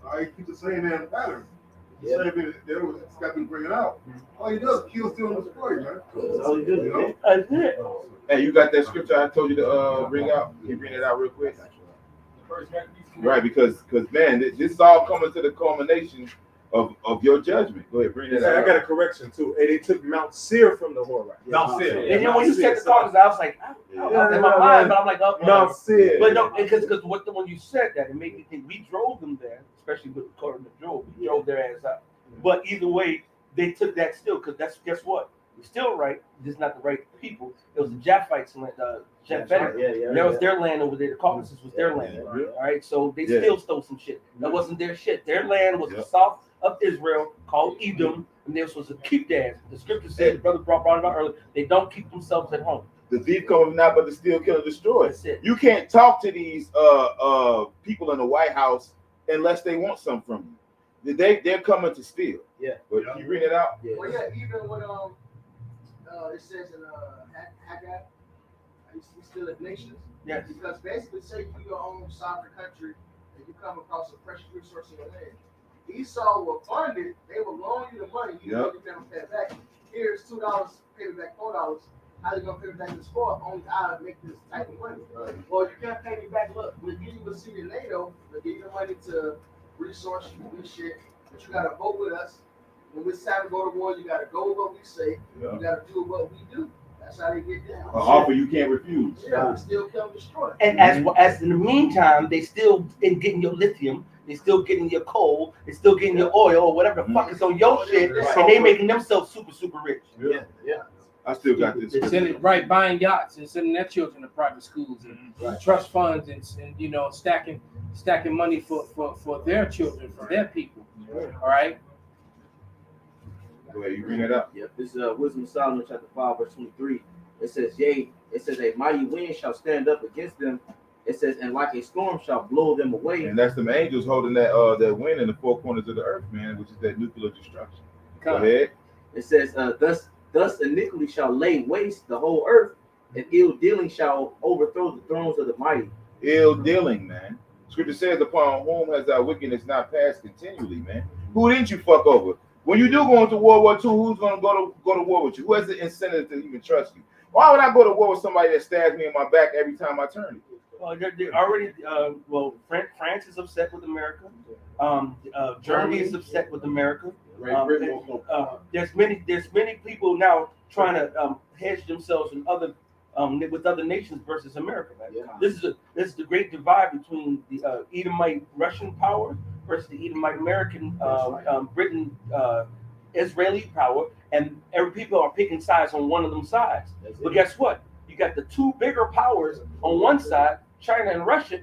All right, keep the same damn pattern. The same thing that there was got to bring it out. All he does is kill, steal, and destroy, man. That's all he does. You know? Hey, you got that scripture I told you to bring out? Can you bring it out real quick? Right, because man, this all coming to the culmination of your judgment. Go ahead, bring that out. I got a correction too. Hey, they took Mount Seir from the Horites. Mount Seir. And then when you said the caucus, I was like, in my mind, but I'm like, Mount Seir. But no, because when you said that, it made me think we drove them there, especially with according to Job, we drove their ass out. But either way, they took that still, because guess what? We're still right. This is not the right people. It was the Japhites, Japhetic. That was their land over there. The Caucasus was their land. All right, so they still stole some shit. That wasn't their shit. Their land was the south of Israel, called Edom, and this was a keep dance. The scripture said, the brother brought it out earlier, they don't keep themselves at home. The thief cometh not but to steal, kill, and destroy. That's it. You can't talk to these people in the White House unless they want something from you. They're coming to steal. Yeah. But can you read it out? Yeah. Well, yeah, even when it says in Haggai, you steal at nations. Yes. Because basically, say you your own sovereign country and you come across a precious resource in your land. Esau will fund it. They will loan you the money. You know you can pay it back. Here's $2, pay it back $4. How you gonna pay it back to sport? Only I make this type of money. Well, you can't pay me back. Look, we'll give you a seat in NATO. We'll give you the money to resource you, do shit. But you gotta vote with us. When it's time to go to war, you gotta go with what we say. You gotta do what we do. That's how they get down. An offer you can't refuse. Yeah, still come destroy. And as in the meantime, they still getting your lithium. They still getting your coal. They still getting your oil or whatever the fuck is on your shit, and they making themselves super rich. Yeah. I still got this. It's in, right, buying yachts and sending their children to private schools and trust funds and you know stacking money for their children, for their people. All right. Go ahead, you bring that up. Yep, this is Wisdom of Solomon chapter 5 verse 23. It says, yea, it says a mighty wind shall stand up against them. It says, and like a storm shall blow them away. And that's the angels holding that wind in the four corners of the earth, man, which is that nuclear destruction. Go ahead. It says, thus iniquity shall lay waste the whole earth, and ill dealing shall overthrow the thrones of the mighty. Ill dealing, man. Scripture says, upon whom has our wickedness not passed continually, man? Who didn't you fuck over? When you do go into World War II, who's gonna go to war with you? Who has the incentive to even trust you? Why would I go to war with somebody that stabs me in my back every time I turn it? Well, they're already. France is upset with America. Germany is upset with America. There's many people now trying to hedge themselves in with other nations versus America. Man. Yeah. This is the great divide between the Edomite Russian power versus the Edomite American Britain Israeli power, and every people are picking sides on one of them sides. But guess what? You got the two bigger powers on one side, China and Russia.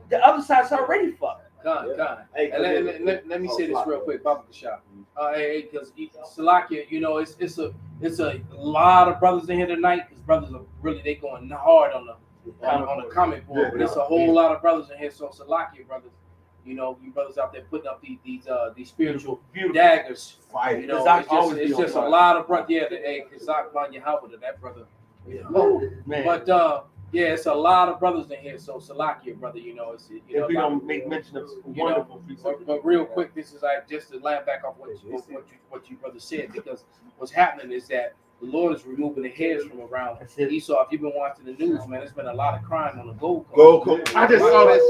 The other side's already fucked. God. Hey, And let me say this real quick, Baba Kashaf. Because Salakia, you know, it's a lot of brothers in here tonight. Because brothers are really they going hard on the comment board, but it's a whole lot of brothers in here. So Salakia brothers, you know, you brothers out there putting up these spiritual daggers. You know, it's just a lot of brothers. Yeah, Kazak Ban Yahweh, that brother. You know, but yeah, it's a lot of brothers in here. So Salakia, brother, you know, it's you know, we don't make mention of wonderful but real quick, this is like just to land back off what you brother said, because what's happening is that the Lord is removing the heads from around Esau. If you've been watching the news, man, there's been a lot of crime on the Gold Coast. I just saw that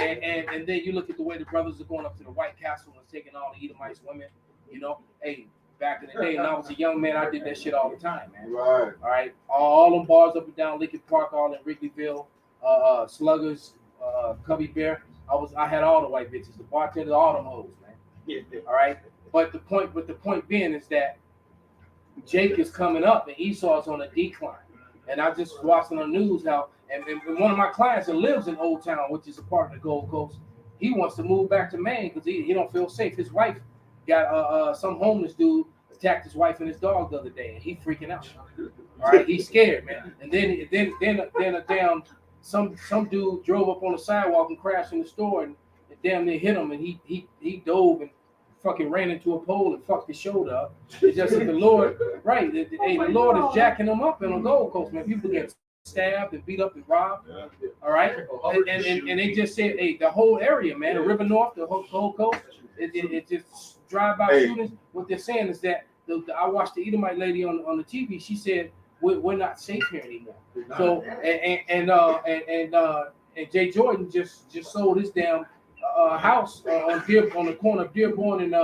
shit. And then you look at the way the brothers are going up to the White Castle and taking all the Edomites women. You know, hey, back in the day, when I was a young man, I did that shit all the time, man. Right. All right, all them bars up and down Lincoln Park, all in Wrigleyville, Sluggers, Cubby Bear. I had all the white bitches, the bartenders, all them hoes, man. All right, but the point being is that Jake is coming up and Esau's on a decline. And I just watching on the news how, and one of my clients that lives in Old Town, which is a part of the Gold Coast, he wants to move back to Maine because he don't feel safe. His wife got some homeless dude attacked his wife and his dog the other day, and he freaking out. All right, he's scared, man. And then a damn some dude drove up on the sidewalk and crashed in the store and damn near hit him, and he dove and fucking ran into a pole and fucked his shoulder up. It's just that the Lord, right? The Lord is jacking them up in the Gold Coast, man. People get stabbed and beat up and robbed. All right, and they just said, hey, the whole area, man, the River North, the whole Gold Coast, it just drive-by shootings. What they're saying is that I watched the Edomite lady on the TV. She said we're not safe here anymore. So and Jay Jordan just sold his damn house on the corner of Dearborn and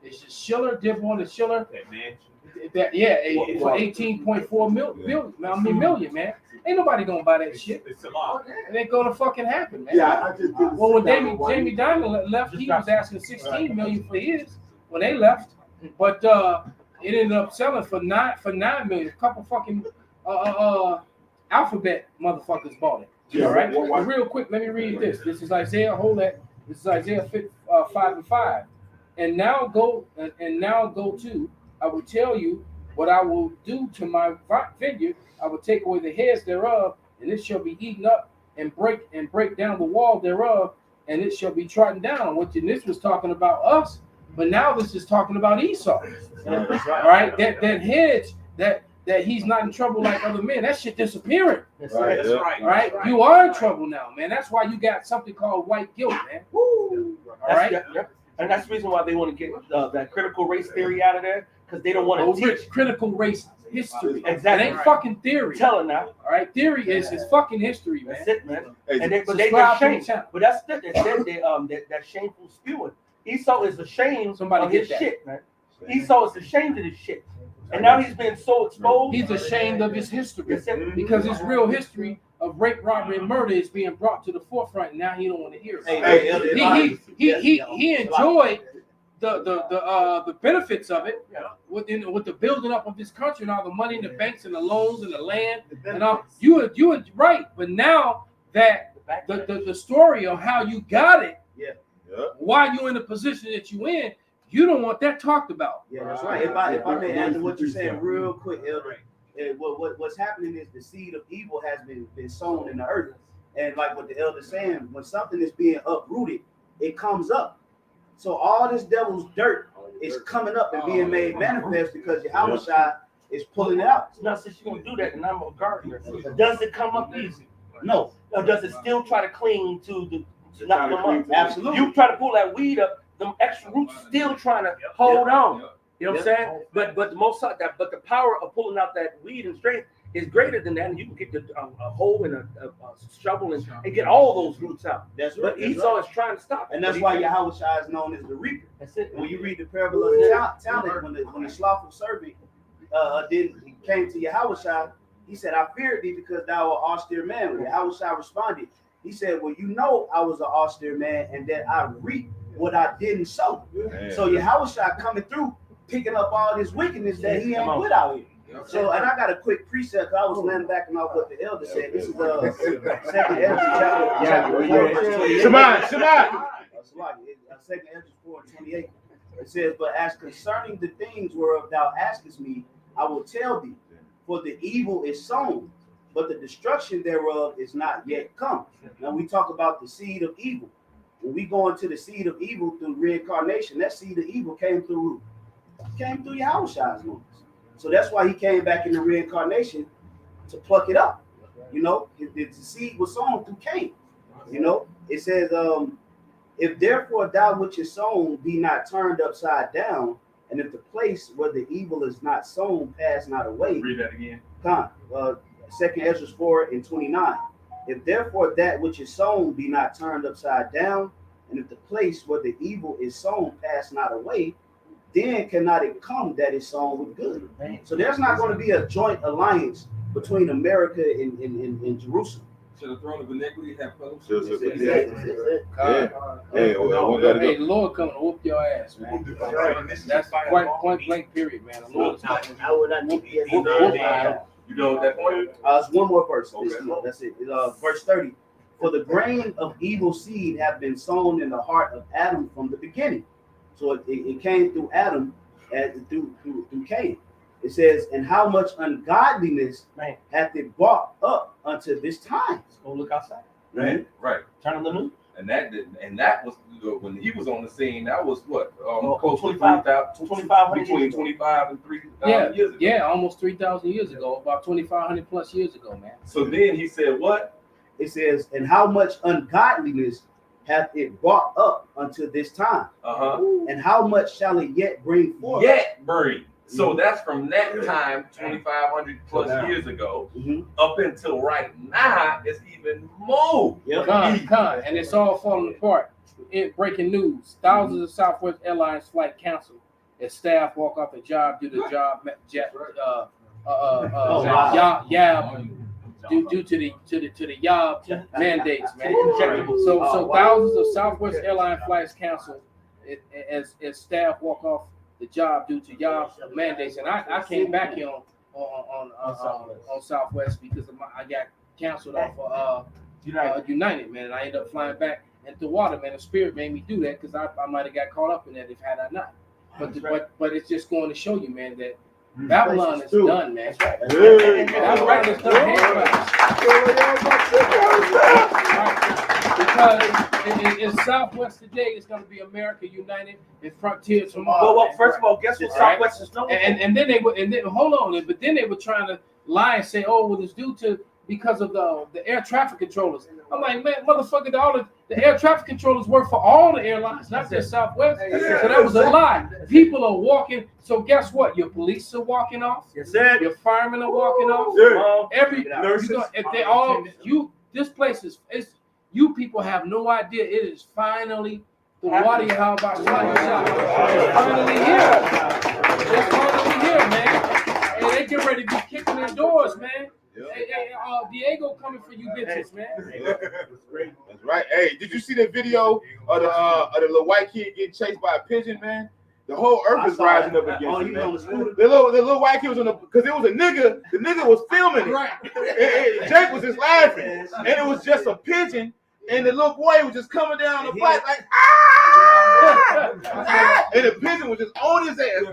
it's just Schiller, Dearborn and Schiller. For 18.4 million, man. Ain't nobody gonna buy that shit. It's a lot. It ain't gonna fucking happen, man. Yeah, I just did. Well, when Jamie Dimon left, he was asking 16 million for his when they left, but it ended up selling for 9 million. A couple fucking Alphabet motherfuckers bought it. Yeah, All right. Real quick, let me read this. This is Isaiah. Hold that. This is Isaiah 5:5. And now go to. I will tell you what I will do to my vineyard. I will take away the heads thereof, and it shall be eaten up, and break down the wall thereof, and it shall be trodden down. Which in this was talking about us, but now this is talking about Esau. All right, that heads that he's not in trouble like other men. That shit disappearing. That's right. All right, you are in trouble now, man. That's why you got something called white guilt, man. Woo. All right. And that's the reason why they want to get that critical race theory out of there, because they don't want to teach critical race history. Exactly. It ain't fucking theory. Tell it now. All right, theory is fucking history, man. That's it, man. And Subscribe they to the channel. but that's that shameful spewing. Esau is ashamed of his shit, man. Esau is ashamed of his shit. And now he's been so exposed. He's ashamed of his history because his real history of rape, robbery, and murder is being brought to the forefront. And now he don't want to hear it. He enjoyed the benefits of it with the building up of this country and all the money and the banks and the loans and the land and all. You are right, but now that the story of how you got it, why you in the position that you in. You don't want that talked about. Yeah, that's right. If I may add to what you're saying real quick, Elder, what's happening is the seed of evil has been sown in the earth. And like what the elder's saying, when something is being uprooted, it comes up. So all this devil's dirt is coming up and being made manifest because Yahushua is pulling it out. Now, since you're going to do that, and I'm a gardener, does it come up easy? No. Or does it still try to cling to not come up? Absolutely. You try to pull that weed up, them extra roots still trying to hold on. You know what I'm saying? But the power of pulling out that weed and strength is greater than that, and you can get a hoe and a shovel and get all those roots out. That's right. But Esau is trying to stop it. And that's why Yahushua is known as the reaper. That's it. When you read the parable of the talent, when the slothful servant he came to Yahushua, he said, "I feared thee because thou art an austere man." When Yahushua responded, he said, "Well, you know I was an austere man, and that I reaped what I didn't sow." So Yahushua coming through, picking up all this wickedness that he ain't put out here. So, and I got a quick precept. I was laying back and off what the elder said. This is 2 Ezra chapter 4. Shabbat. Second Ezra 4:28. It says, "But as concerning the things whereof thou askest me, I will tell thee. For the evil is sown, but the destruction thereof is not yet come." Now we talk about the seed of evil. When we go into the seed of evil through reincarnation, that seed of evil came through Yahushua's loins. So that's why he came back in the reincarnation to pluck it up. You know, the seed was sown through Cain. You know, it says, "If therefore that which is sown be not turned upside down, and if the place where the evil is not sown pass not away." Read that again. Second Ezra 4:29. "If therefore that which is sown be not turned upside down, and if the place where the evil is sown pass not away, then cannot it come that is sown with good." So there's not going to be a joint alliance between America and Jerusalem. Should the throne of iniquity have fellowship? Hey, the Lord coming to whoop your ass, man. That's point blank period, man. The Lord is coming to whoop your ass. You know that point? It's one more verse. Okay. That's it. Verse 30. "For the grain of evil seed have been sown in the heart of Adam from the beginning." So it came through Adam and through Cain. It says, "And how much ungodliness hath it brought up unto this time?" Go look outside. Right. Turn on the news. And that was when he was on the scene. That was what? Close to 2,500 between 25 and 3,000 years ago. Yeah, almost 3,000 years ago, about 2,500 plus years ago, man. So then he said, "What?" It says, "And how much ungodliness hath it brought up unto this time? And how much shall it yet bring forth?" Yet bring. So that's from that time, 2,500 plus years ago, up until right now, it's even more. Con, and it's all falling apart. Breaking news: thousands of Southwest Airlines flight canceled as staff walk off the job due to due to the YAB mandates, man. So thousands of Southwest Airlines flights canceled as staff walk off the job due to y'all mandates, and I came back here on Southwest because I got canceled off of United, man, and I ended up flying back into water, man. The Spirit made me do that because I might have got caught up in that if had I not. But it's just going to show you, man, that Babylon is done, man. Babylon is done. Because in Southwest today, it's going to be America United and Frontier tomorrow. Well, first of all, guess what Southwest is known for? And then they would, hold on, but then they were trying to lie and say, "Oh, well, it's due to because of the air traffic controllers." I'm like, man, motherfucker, all the air traffic controllers work for all the airlines, not just Southwest. So that was a lie. People are walking. So guess what? Your police are walking off. Your firemen are walking off. Every if they all this place is you people have no idea. It is finally the water how about it's finally here. It's finally here, man. And they get ready to be kicking their doors, man. Hey, Diego coming for you bitches, man. That's right. Hey, did you see the video of the little white kid getting chased by a pigeon, man? The whole earth is rising up against him, man. The little white kid was on because it was a nigga. The nigga was filming it. Right. Jake was just laughing, and it was just a pigeon. And the little boy was just coming down the block like, ah! And the pigeon was just on his ass,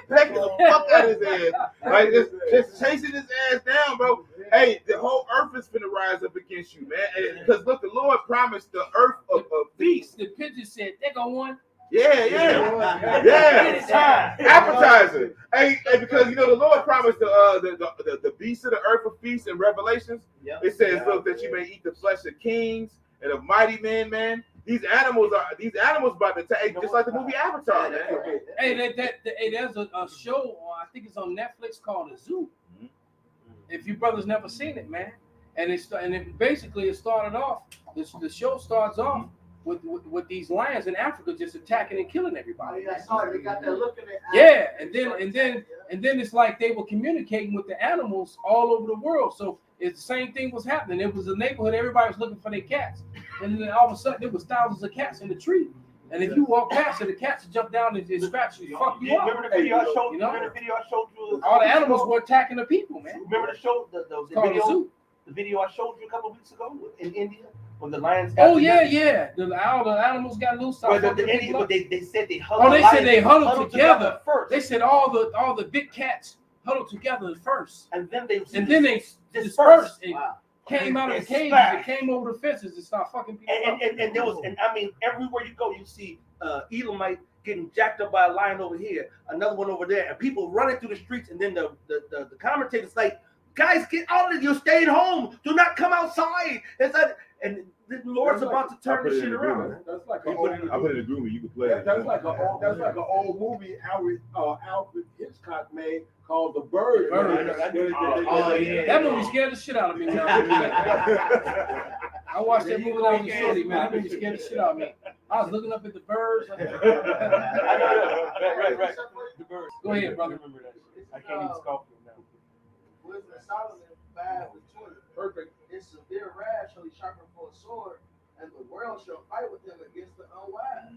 pecking the fuck out of his ass, like just chasing his ass down, bro. Hey, the whole earth is finna rise up against you, man. Because look, the Lord promised the earth a feast. The pigeon said, "They got one." Yeah. Appetizer. Hey, because you know the Lord promised the beasts of the earth a feast in Revelations. It says, "Look, that you may eat the flesh of kings and of mighty men, man." These animals about to take just like the movie Avatar, man. Hey, there's a show, I think it's on Netflix called The Zoo. If you brothers never seen it, man, and it basically started off. The show starts off with these lions in Africa just attacking and killing everybody. They got that look in it. Yeah, and then it's like they were communicating with the animals all over the world. So it's the same thing was happening. It was a neighborhood, everybody was looking for their cats, and then all of a sudden there was thousands of cats in the tree. And if you walk past it, the cats would jump down and scratch you, fuck you up. Remember the video I showed you? Remember the video I showed you? All the animals were attacking the people, man. Remember the show, the video I showed you a couple of weeks ago in India? when the lions got Oh yeah, together. yeah. All the animals got loose. Well, Started fucking they people up. said they Oh, they said they huddled huddled together. first, They said all the big cats huddled together first, and then they dispersed and Wow. came out of the And cages spat. and came over the fences and started fucking people up. and there was, and I mean, everywhere you go, you see Elamite getting jacked up by a lion over here, another one over there, and people running through the streets. And then the commentators like, guys, get out of it! You're staying home. Do not come outside. It's like, and the Lord's about to turn this shit around. That's like I a put it in the agreement. You can play it. That's like an old movie Alfred Hitchcock made called The Bird. Oh yeah, that movie scared the shit out of me. Man. I watched that movie when I was a shorty, man. That movie scared the shit out of me. I was looking up at the birds. Right. The birds. Go ahead, brother. Remember that shit. I can't even scoff it now. Wisdom of Solomon 5:20. Perfect. His severe wrath shall he sharpen for a sword, and the world shall fight with him against the unwise.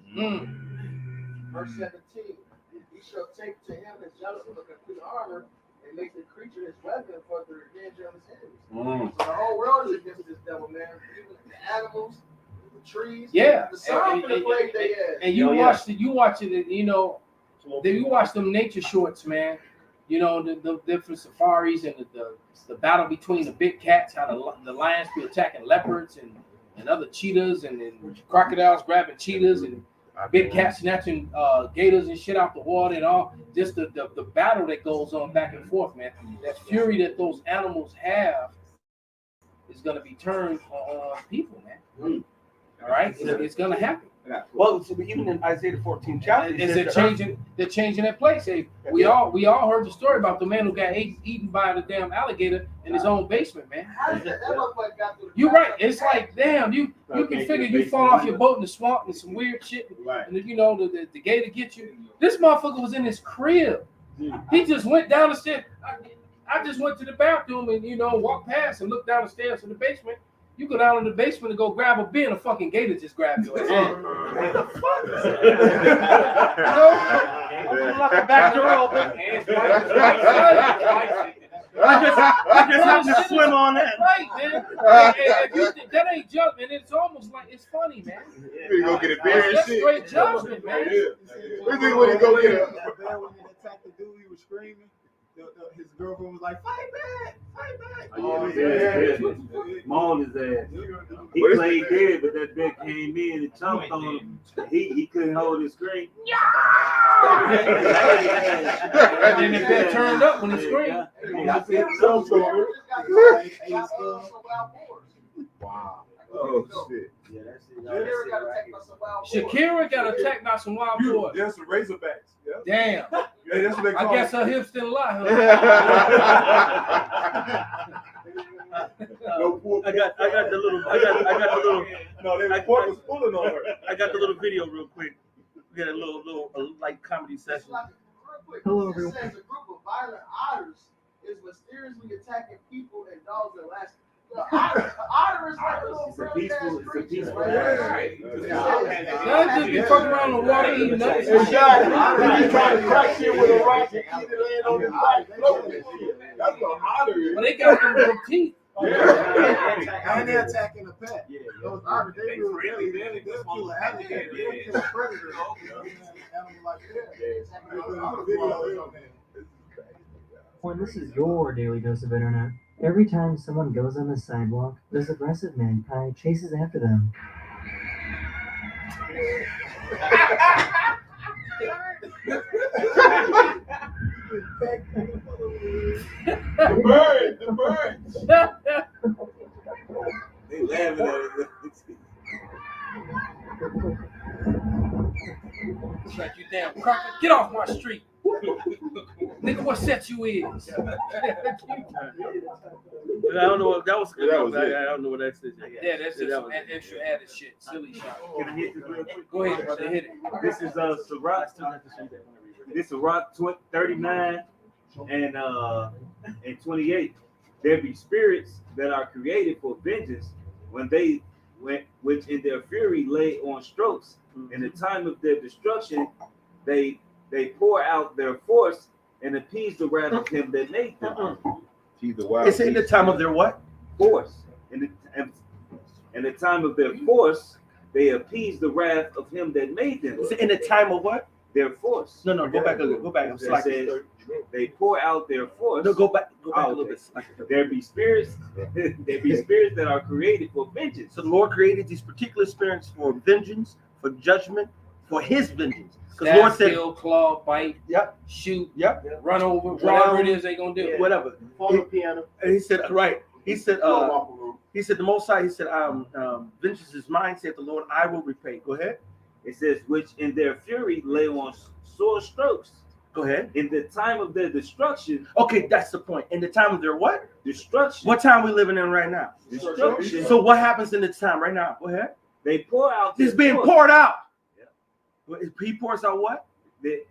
Verse 17. He shall take to him his jealousy of a complete armor, and make the creature his weapon for the revenge of his enemies. So the whole world is against this devil, man. Even the animals, the trees, Yeah, the sun for the plague they had. and you watch it, and you know, then you watch them nature shorts, man. You know, the different safaris and the battle between the big cats, how the lions be attacking leopards and other cheetahs, and then crocodiles grabbing cheetahs, and big cats snatching gators and shit out the water, and all. Just the battle that goes on back and forth, man. That fury that those animals have is going to be turned on people, man. All right? It's going to happen. Well, so even in Isaiah the 14th chapter, Is it changing? They're changing that place. Hey, we all heard the story about the man who got eaten by the damn alligator in his own basement, man. How did that motherfucker got through the You're right. It's like, damn, you can figure you fall off your boat in the swamp and some weird shit, and you know the gator get you. This motherfucker was in his crib. He just went down the stairs. I just went to the bathroom and walked past and looked down the stairs in the basement. You go down in the basement and go grab a beer, and a fucking gator just grabbed you. What the fuck? Like a back door open. I just have to swim on that. Right, man. That ain't judgment. It's almost like it's funny, man. You go get a beer and That's shit. straight judgment, man. What you when you go get a When he attacked the dude, he was screaming. His girlfriend was like, "Fight back, fight back!" Oh, yeah. Mauled his ass. He played dead, but that bitch came in and chomped on him. He couldn't hold his scream. And then the bitch turned up when he screamed. Wow. Oh shit. Yeah, that's it. Shakira got attacked by some wild boys. Yes, the Razorbacks. Yeah. Damn. Yeah, that's what they I call guess it. her hips didn't lie. I got the little. No, they report was pulling on her. I got the little video real quick. We got a little light comedy session. Hello, everyone. It says a group of violent otters is mysteriously attacking people and dogs in Alaska. The otter is like a little peaceful creature. right? Y'all just be fucking around in the water eating nuts. Exactly. You trying to crack shit with a rock and eat it land on his back. That's what otter is. But they got them teeth. And they're attacking a pet. Yeah. Those otters, they really kill an alligator. They don't kill a predator. Animal like that. When this is your daily dose of internet, every time someone goes on the sidewalk, this aggressive magpie chases after them. The bird. They laughing at it. It's like, you damn cracker, get off my street. Nigga, what set you is? I don't know what that was. Yeah, that was it. I don't know what that is. Yeah, that's just some extra added shit. Silly shit. Can I hit this real quick? Go ahead, brother, hit it. This is Sirach. This is Sirach 39 and 28. There be spirits that are created for vengeance which in their fury lay on strokes. In the time of their destruction, they pour out their force and appease the wrath of him that made them. He's the wild. It's in the time of their what? Force. And In the time of their force, they appease the wrath of him that made them. In the time of what? Their force. No, go back a little. Go back. I'm It sorry. says they pour out their force. No, go back a Oh, little okay. bit. There be spirits. There be spirits that are created for vengeance. So the Lord created these particular spirits for vengeance, for judgment, for His vengeance. Because Stab, Lord said, kill, claw, bite, "Yep, shoot, yep, run over, Drown. whatever it is they gonna do. whatever." Fall the piano. And He said, "Right." He said, He said, "The Most High." He said, "Vengeance is mine," said the Lord. "I will repay." Go ahead. It says, which in their fury lay on sore strokes. Go ahead. In the time of their destruction. Okay, that's the point. In the time of their what? Destruction. What time we living in right now? Destruction. So what happens in this time right now? Go ahead. They pour out. It's their being force. poured out. He pours out what?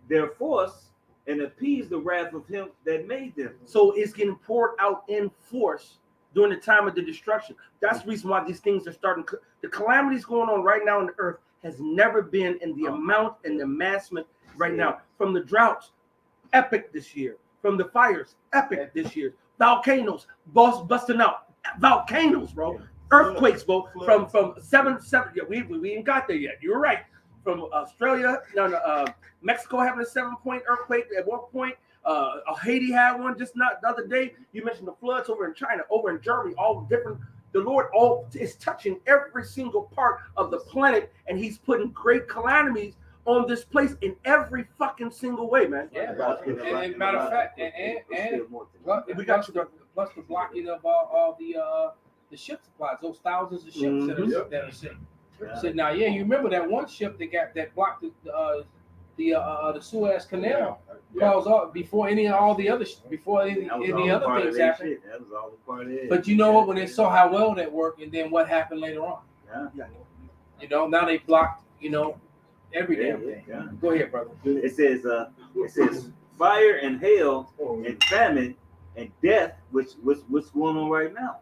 Their force and appease the wrath of him that made them. So it's getting poured out in force during the time of the destruction. That's the reason why these things are starting. The calamities going on right now in the earth has never been in the amount and the massement right now. From the droughts, epic this year. From the fires, epic this year. Volcanoes, busting out. Volcanoes, bro. Earthquakes, bro. From seven. Yeah, we ain't got there yet. You're right. From Australia, Mexico having a 7-point earthquake at one point. Haiti had one just not the other day. You mentioned the floods over in China, over in Germany, all different. The Lord is touching every single part of the planet, and He's putting great calamities on this place in every fucking single way, man. Yeah, and matter of fact, and We got plus the blocking of all the ship supplies, those thousands of ships that are sitting. So now, yeah, you remember that one ship that blocked the Suez Canal, caused all before any other things happened. That was all the part of it. But you know what? When they saw how well that worked, and then what happened later on, now they blocked, every damn thing. Yeah. Go ahead, brother. It says fire and hail and famine and death, what's going on right now.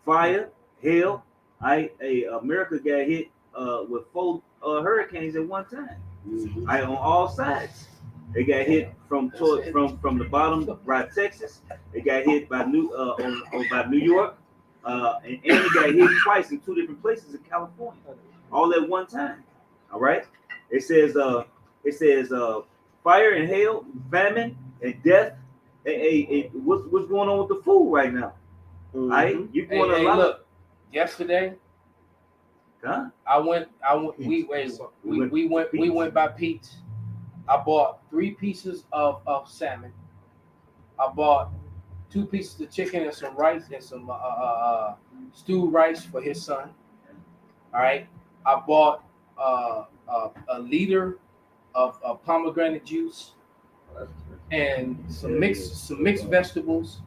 Fire, hail. America got hit with 4 hurricanes at one time. On all sides. They got hit from the bottom by Texas. They got hit by New York, and they got hit twice in 2 different places in California, all at one time. All right. It says fire and hail, famine and death. What's going on with the food right now? Mm-hmm. All right, you going a lot. Look, yesterday. Huh? We went by Pete's. I bought 3 pieces of salmon. I bought 2 pieces of chicken and some rice and some stewed rice for his son. All right. I bought a liter of pomegranate juice and some mixed vegetables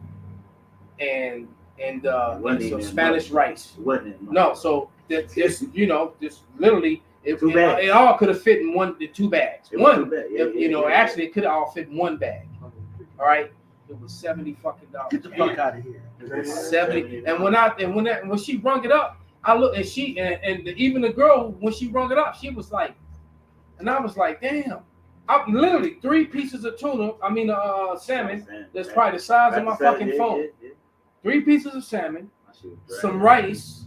and some Spanish rice. No, so that's just literally it all could have fit in 2 bags. Actually it could have all fit in 1 bag. All right, it was $70 fucking. Get the fuck out of here. 70. And when she rung it up, I looked and she and even the girl when she rung it up, she was like, and I was like, damn. I'm literally 3 pieces of tuna. Salmon. That's probably the size of my fucking phone. 3 pieces of salmon, some rice,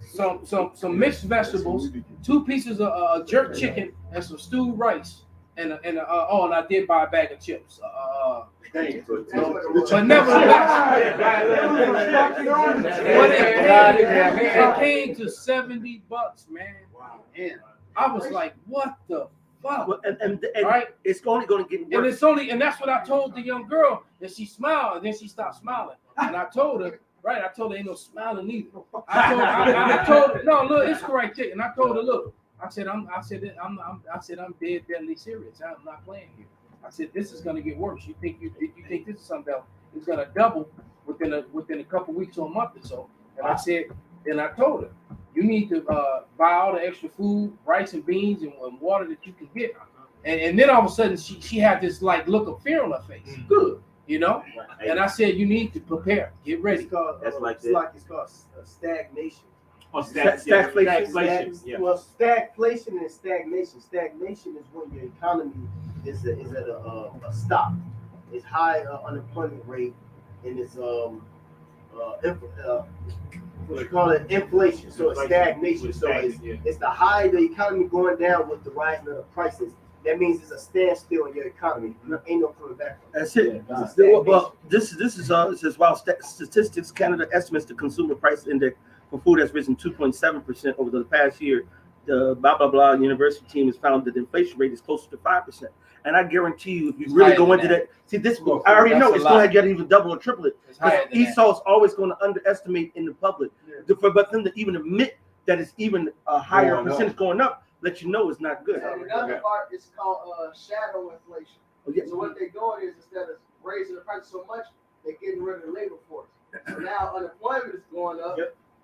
some mixed vegetables, 2 pieces of jerk chicken, and some stewed rice, and I did buy a bag of chips. But nevertheless, it came to $70, man. I was like, what the fuck? And right? It's only going to get worse. And that's what I told the young girl. And she smiled, and then she stopped smiling. And I told her, ain't no smiling either. I told her, no, look, it's correct, chick. And I told her, look, I said I'm dead deadly serious. I'm not playing here. I said this is gonna get worse. You think this is something else? It's gonna double within a couple weeks or a month or so. And I said, and I told her, you need to buy all the extra food, rice and beans and water that you can get. And then all of a sudden she had this like look of fear on her face. Good. And I said, you need to prepare, get ready. It's called stagnation. Stagflation. Well, stagflation and stagnation. Stagnation is when your economy is at a stop. It's high unemployment rate, and it's what you call it, inflation. So it's stagnation. So it's the high of the economy going down with the rising of the prices. That means it's a standstill in your economy. Ain't no coming back from it. That's it. Well, this is it says while Statistics Canada estimates the consumer price index for food has risen 2.7% over the past year. The blah blah blah university team has found that the inflation rate is closer to 5%. And I guarantee you, if you really go into that, see this, I already know it's going to get even double or triple it. Because Esau is always going to underestimate in the public. But them to even admit that it's even a higher percentage going up, let you know it's not good. And another part is called shadow inflation. So what they're doing is instead of raising the price so much, they're getting rid of the labor force. So now unemployment is going up,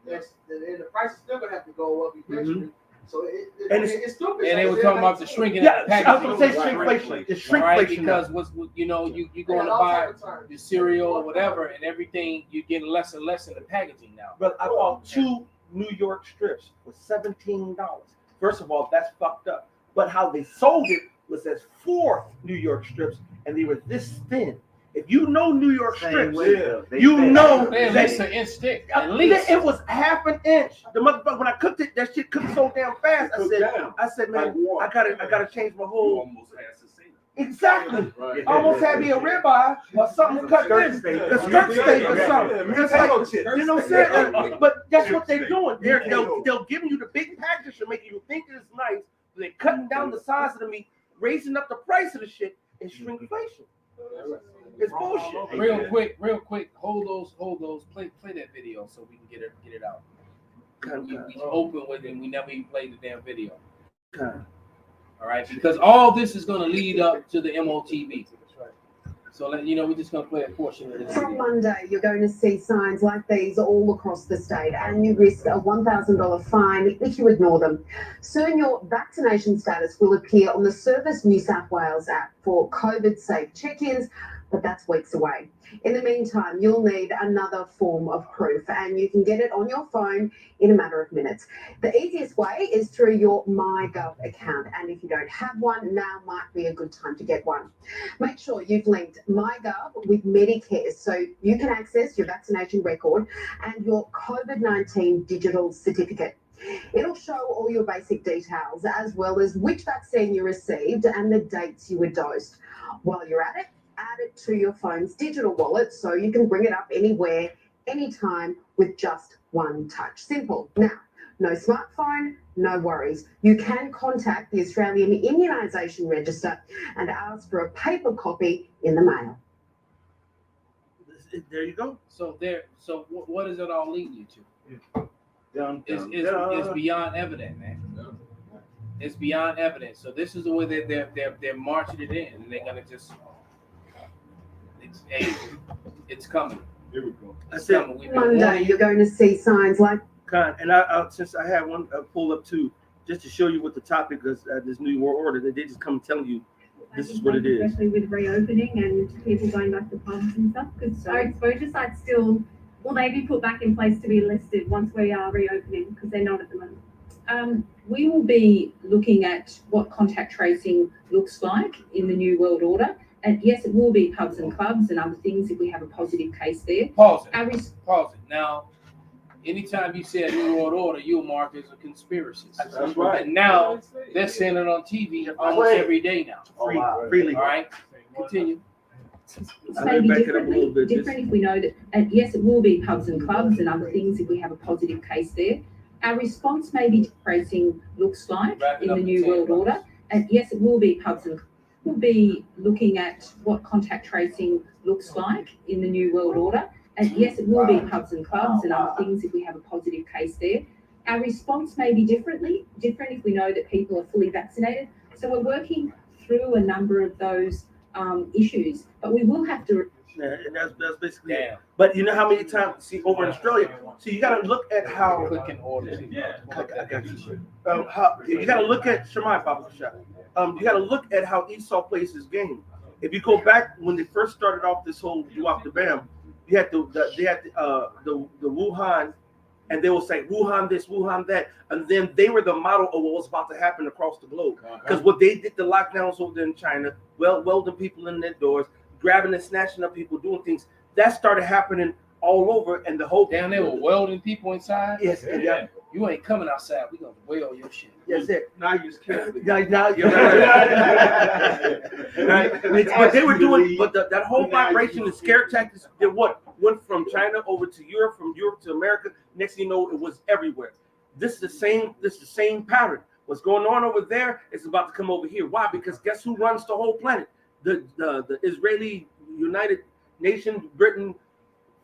and the price is still going to have to go up eventually. So it's stupid. And they were talking about the shrinking. Yeah, I was going to say shrinkflation. It's shrinkflation. Right, because what's you going to buy the cereal or whatever, and everything you get less and less in the packaging now. But I bought 2 New York strips for $17. First of all, that's fucked up. But how they sold it was as 4 New York strips, and they were this thin. If you know New York strips, you know at least an inch thick. At least it was half an inch. The motherfucker, when I cooked it, that shit cooked so damn fast. I said, man, I gotta change my whole. Exactly. Almost had me a ribeye or something cut this, the skirt steak or something. It's like, you know what I'm saying? But that's what they're doing. They'll give you the big package to make you think it's nice. They're cutting down the size of the meat, raising up the price of the shit, and shrinkflation. It's bullshit. Real quick. Hold those. Play that video so we can get it out. We open with it and we never even played the damn video. All right, because all this is going to lead up to the MOTB. So we're just going to play a portion of this. From Monday, you're going to see signs like these all across the state, and you risk a $1,000 fine if you ignore them. Soon, your vaccination status will appear on the Service New South Wales app for COVID-safe check-ins, but that's weeks away. In the meantime, you'll need another form of proof, and you can get it on your phone in a matter of minutes. The easiest way is through your MyGov account, and if you don't have one, now might be a good time to get one. Make sure you've linked MyGov with Medicare so you can access your vaccination record and your COVID-19 digital certificate. It'll show all your basic details, as well as which vaccine you received and the dates you were dosed. While you're at it, add it to your phone's digital wallet so you can bring it up anywhere, anytime with just one touch. Simple. Now, no smartphone, no worries. You can contact the Australian Immunisation Register and ask for a paper copy in the mail. There you go. So what does it all lead you to? It's beyond evident, man. It's beyond evident. So this is the way they're marching it in, and they're gonna just. It's coming. Here we go. Monday, you're going to see signs like. And I since I had one pull up too, just to show you what the topic is, this New World Order, that they just come telling you this is what it is. Especially with reopening and people going back to pubs and stuff, because our exposure sites still will they be put back in place to be listed once we are reopening, because they're not at the moment. We will be looking at what contact tracing looks like in the New World Order. And yes, it will be pubs and clubs and other things if we have a positive case there. Pause it. Now, anytime you say a New World Order, you'll mark as a conspiracy. That's right. And now they're saying it on TV almost every day now. Freely. All right, continue. It's maybe different if we know that, and yes, it will be pubs and clubs and other things if we have a positive case there. Our response may be tracing looks like in the New World Order. And yes, it will be pubs and clubs. We'll be looking at what contact tracing looks like in the New World Order. And yes, it will be pubs and clubs and other things if we have a positive case there. Our response may be different if we know that people are fully vaccinated. So we're working through a number of those issues, but we will have to. Yeah, and that's basically it. But you know how many times, see, over in Australia, so you got to look at how. Clicking orders. Yeah, I got you. You got to look at Shemai Papa Shop. You got to look at how Esau plays his game. If you go back when they first started off this whole do off the bam, you had the Wuhan, and they will say Wuhan this, Wuhan that, and then they were the model of what was about to happen across the globe. Because what they did, the lockdowns over in China, welding people in their doors, grabbing and snatching up people, doing things that started happening all over, and the whole down there with welding people inside. Yes, yeah. You ain't coming outside. We gonna weld your shit. Yes, it. Now you scared. Now you're right. But they were doing, but that whole vibration, the scare tactics, did what? Went from China over to Europe, from Europe to America. Next thing you know, it was everywhere. This is the same pattern. What's going on over there is about to come over here. Why? Because guess who runs the whole planet? The Israeli United Nations Britain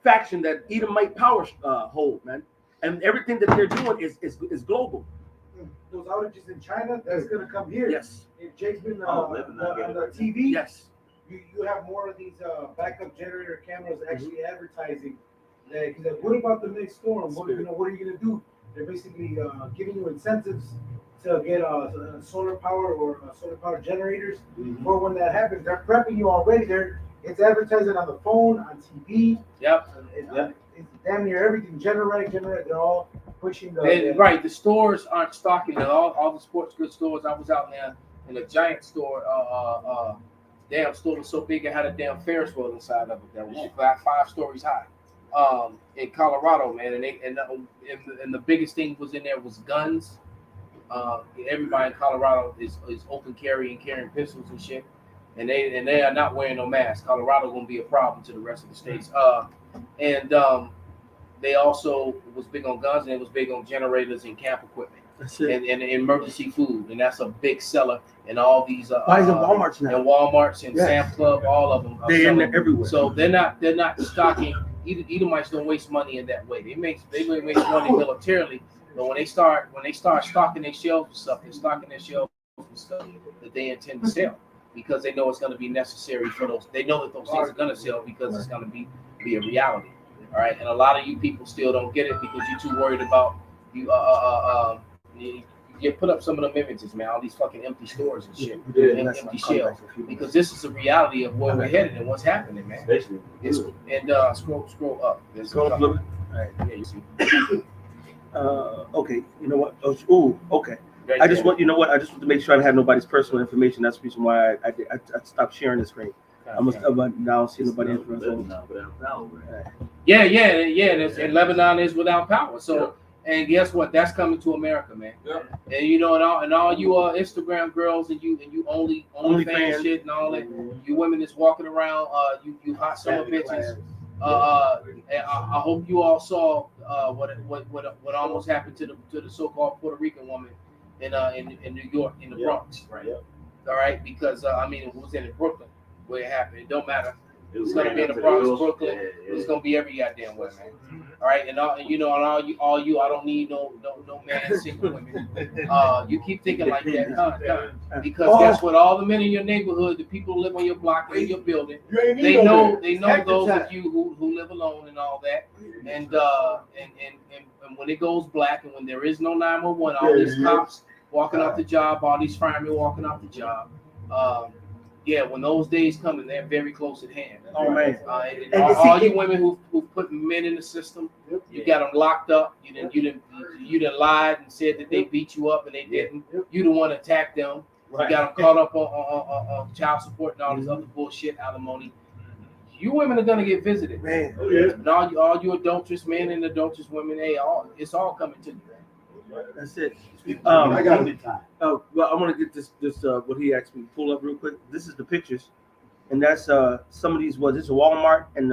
faction that Edomite power hold, man. And everything that they're doing is global. Those outages in China, that's gonna come here. Yes. If Jake's been on the TV, yes, you have more of these backup generator cameras actually advertising. He's like, what about the next storm? What are you gonna do? They're basically giving you incentives to get solar power or solar power generators for when that happens. They're prepping you already. It's advertising on the phone, on TV. Yep. It's damn near everything. Generate. They're all pushing right. The stores aren't stocking it. All the sports goods stores. I was out there in a giant store. Damn store was so big it had a damn Ferris wheel inside of it that was about 5 stories high. In Colorado, man, and the biggest thing was in there was guns. Everybody in Colorado is open carry and carrying pistols and shit, and they are not wearing no masks. Colorado gonna be a problem to the rest of the states. They also was big on guns, and it was big on generators and camp equipment. That's it. And emergency food, and that's a big seller in all these Why is it Walmart's now? and Walmart's and Sam's Club, all of them. They're in there everywhere. So they're not stocking. Edomites don't waste money in that way. They make money militarily, but when they start stocking their shelves with stuff, they're stocking their shelves with stuff that they intend to sell because they know it's going to be necessary for those. They know that those things are going to sell because it's going to be a reality. All right, and a lot of you people still don't get it because you're too worried about you put up some of them images, man. All these fucking empty stores and shit, empty shelves. Because this is the reality of where we're headed and what's happening, man. Scroll up. Scroll up a little bit. All right. Yeah, you see. Okay. You know what? Oh, okay. Right I just there. want I just want to make sure I have nobody's personal information. That's the reason why I stopped sharing the screen. I must now see nobody else. Yeah. And Lebanon is without power. So, and guess what? That's coming to America, man. Yeah. And you know, and all you Instagram girls and you only fan shit and all that. You women that's walking around, you hot summer bitches. I hope you all saw what almost happened to the so-called Puerto Rican woman in New York in the Bronx. Right. All right, because it was in Brooklyn where it happened. It don't matter. It's gonna be in the to Bronx, the hills. Brooklyn. Yeah. It's gonna be every goddamn way, man. All right, and all you. I don't need no man, single women. You keep thinking like that, because guess what? All the men in your neighborhood, the people who live on your block and in your building, they know those of you who live alone and all that. And when it goes black and when there is no 911, all these cops walking off the job, all these firemen walking off the job. When those days come, and they're very close at hand. Oh man! All you women who put men in the system, you got them locked up. You didn't lied and said that they beat you up and they didn't. You the one attacked them. You got them caught up on child support and all this other bullshit, alimony. You women are gonna get visited, man. And all you adulterous men and adulterous women, it's all coming to you. That's it. I got a time. Oh, well, I want to get this what he asked me to pull up real quick. This is the pictures, and that's some of these. This is Walmart and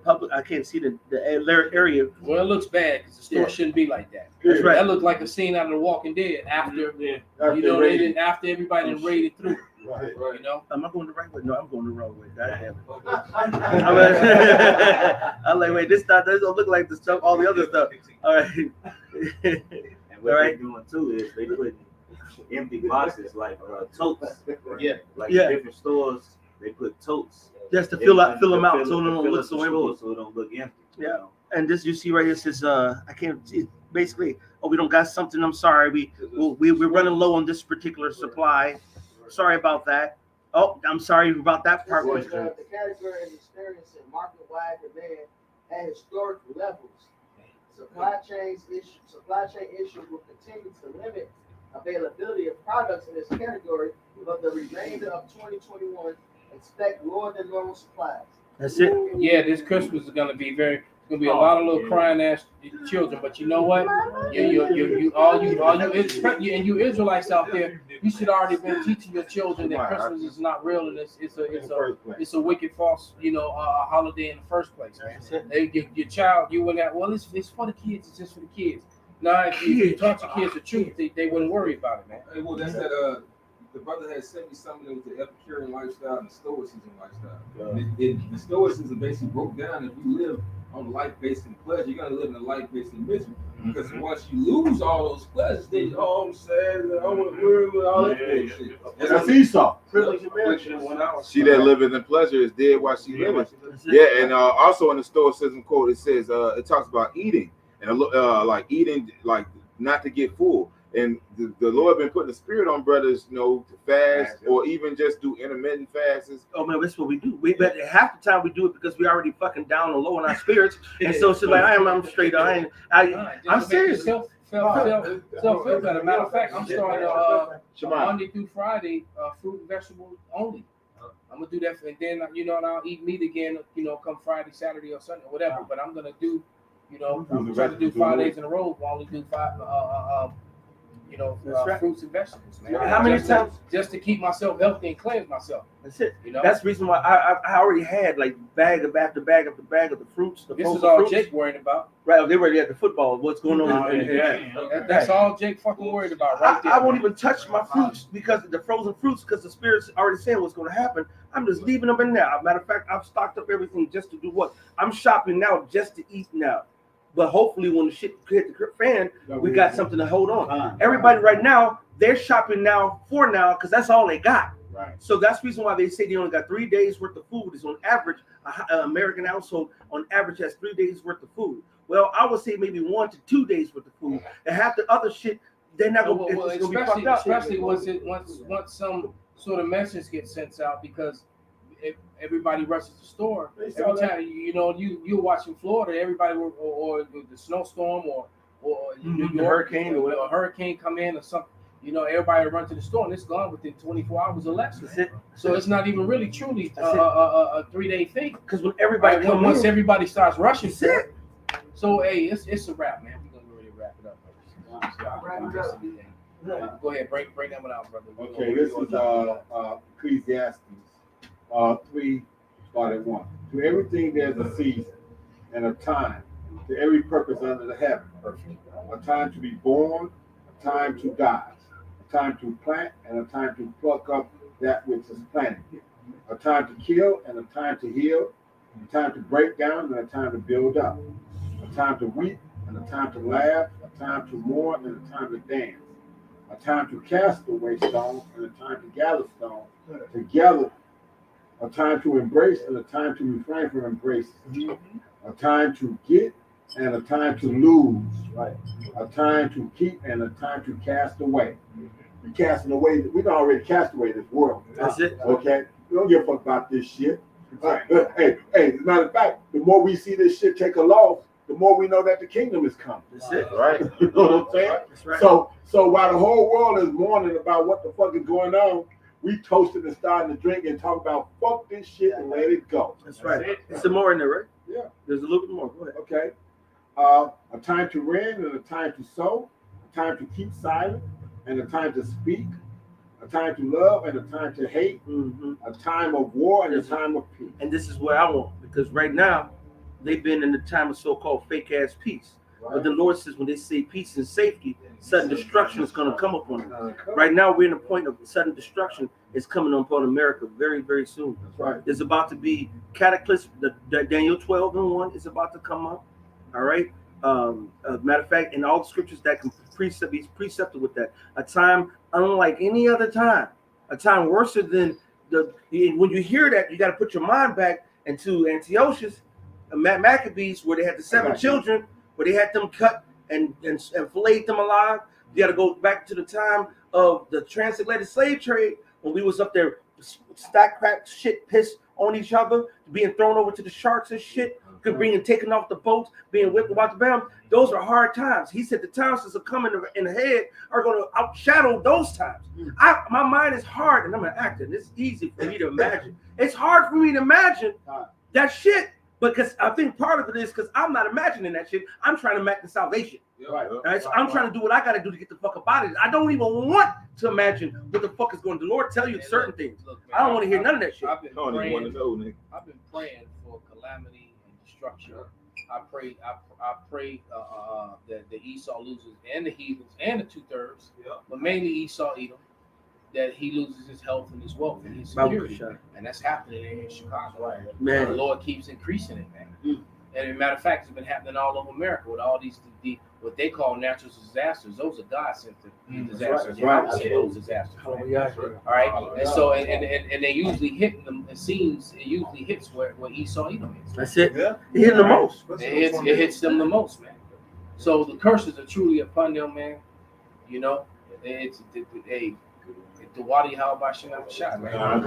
public. I can't see the area. Well, it looks bad because the store shouldn't be like that. That's right. That looked like a scene out of The Walking Dead after after everybody done raided through. Right. You know. Am I going the right way? No, I'm going the wrong way. God damn it. I'm like, wait, this don't look like the stuff, all the other stuff. All right. And what they're doing too is they put empty boxes like totes. Different stores they put totes. Just to fill them out so it don't look so empty. So it don't look empty. Yeah. And this you see right here says I can't. Basically, we don't got something. I'm sorry. We're running low on this particular supply. Sorry about that. Oh, I'm sorry about that part. The category is experiencing market-wide demand at historic levels. Supply chain issues will continue to limit availability of products in this category for the remainder of 2021. Expect lower than normal supplies. That's it. Yeah, this Christmas is gonna be a lot of little crying ass children. But you know what? You Israelites out there, you should already been teaching your children that Christmas is not real and it's a wicked false, holiday in the first place, man. Your child, you wouldn't have. Well, it's for the kids. It's just for the kids. Now, if you taught your kids the truth, they wouldn't worry about it, man. Hey, well, that's that. The brother had sent me something that was the Epicurean lifestyle and the Stoicism lifestyle. The Stoicism basically broke down if you live on a life based in pleasure, you're gonna live in a life based in misery. Because once you lose all those pleasures, then I'm sad, I'm worried with all that shit. That's Esau. She that liveth in pleasure is dead while she liveth. Yeah, and also in the Stoicism quote, it says it talks about eating and like eating, like not to get full. And the Lord been putting the spirit on brothers, to fast or even just do intermittent fasts. Oh man, that's what we do. But half the time we do it because we already fucking down and low on our spirits, and so she's like, I'm straight. I'm serious. Feel better. Matter of fact, I'm starting Monday through Friday, fruit and vegetables only. I'm gonna do that, and then and I'll eat meat again. Come Friday, Saturday, or Sunday, or whatever. But I'm gonna do, I'm trying to do 5 days in a row. I'll only do 5. Fruits and vegetables, man. How many times? Just to keep myself healthy and cleanse myself. That's it. That's the reason why I already had like bag after bag of the fruits. This is all Jake worried about. Right, they already at the football. What's going on? That's all Jake fucking worried about right there. I won't even touch my fruits because the frozen fruits, because the Spirit's already saying what's going to happen. I'm just leaving them in there. Matter of fact, I've stocked up everything just to do what? I'm shopping now just to eat now. But hopefully when the shit hit the fan, we got something to hold on. Everybody right now, they're shopping now because that's all they got. Right. So that's the reason why they say they only got 3 days worth of food. Is on average, an American household on average has 3 days worth of food. Well, I would say maybe 1 to 2 days worth of food. And half the other shit, they're not going to be fucked up. Especially once some sort of message gets sent out, because if everybody rushes the store, every time you're watching Florida, everybody or the snowstorm or New York, hurricane or a hurricane come in or something, everybody run to the store and it's gone within 24 hours or less. So it's not even really truly a 3-day thing. Because when everybody once everybody starts rushing for it, so hey, it's a wrap, man. We're gonna really wrap it up. Go ahead, bring that one out, brother. Okay, this is Ecclesiastes 3, start at 1. To everything there's a season and a time, to every purpose under the heaven. A time to be born, a time to die, a time to plant, and a time to pluck up that which is planted. A time to kill and a time to heal, a time to break down and a time to build up. A time to weep and a time to laugh, a time to mourn and a time to dance. A time to cast away stones and a time to gather stones together. A time to embrace and a time to refrain from embracing. A time to get and a time to lose. Right. A time to keep and a time to cast away. We're casting away. We can already cast away this world. That's it. Okay. We don't give a fuck about this shit. Hey, as a matter of fact, the more we see this shit take a loss, the more we know that the kingdom is coming. That's it. Right. You know what I'm saying? That's right. So while the whole world is mourning about what the fuck is going on, we toasted and starting to drink and talk about fuck this shit and let it go. That's right. There's some more in there, right? Yeah. There's a little bit more. Go ahead. Okay. A time to rend and a time to sow, a time to keep silent and a time to speak, a time to love and a time to hate, a time of war and a time of peace. And this is what I want, because right now they've been in the time of so-called fake ass peace. Right. But the Lord says when they say peace and safety, sudden destruction is going to come upon them. Right now we're in a point of sudden destruction is coming upon America very, very soon. That's right. There's about to be cataclysm. The Daniel 12:1 is about to come up. All right. Matter of fact, in all the scriptures that can be precepted with that, a time unlike any other time, a time worse than when you hear that, you got to put your mind back into Antiochus, Maccabees, where they had the 7 children, where they had them cut and filleted them alive. You got to go back to the time of the transatlantic slave trade, when we was up there stack crack shit pissed on each other, being thrown over to the sharks and shit, being taken off the boats, being whipped about the bam. Those are hard times. He said the times that are coming in ahead are going to outshadow those times. My mind is hard, and I'm an actor. It's easy for me to imagine. It's hard for me to imagine that shit. Because I think part of it is because I'm not imagining that shit. I'm trying to imagine salvation. Right? So I'm trying to do what I got to do to get the fuck up out of it. I don't even want to imagine what the fuck is going to. The Lord tell you certain things. Look, man, I don't want to hear none of that shit. I've been praying for calamity and destruction. I pray that the Esau loses and the heathens and the 2/3, but mainly Esau Edom, that he loses his health and his wealth and his security, and that's happening in Chicago. Right, man. The Lord keeps increasing it, man. And as a matter of fact, it's been happening all over America with all these what they call natural disasters. Those are God sent disasters. Those disasters. Right? All right. And so and they usually hit them. It seems it usually hits where Esau Edom is. That's it. It hit the most. It hits them the most, man. So the curses are truly upon them, man. You know, it's the Wadi Halbashin Shah, man.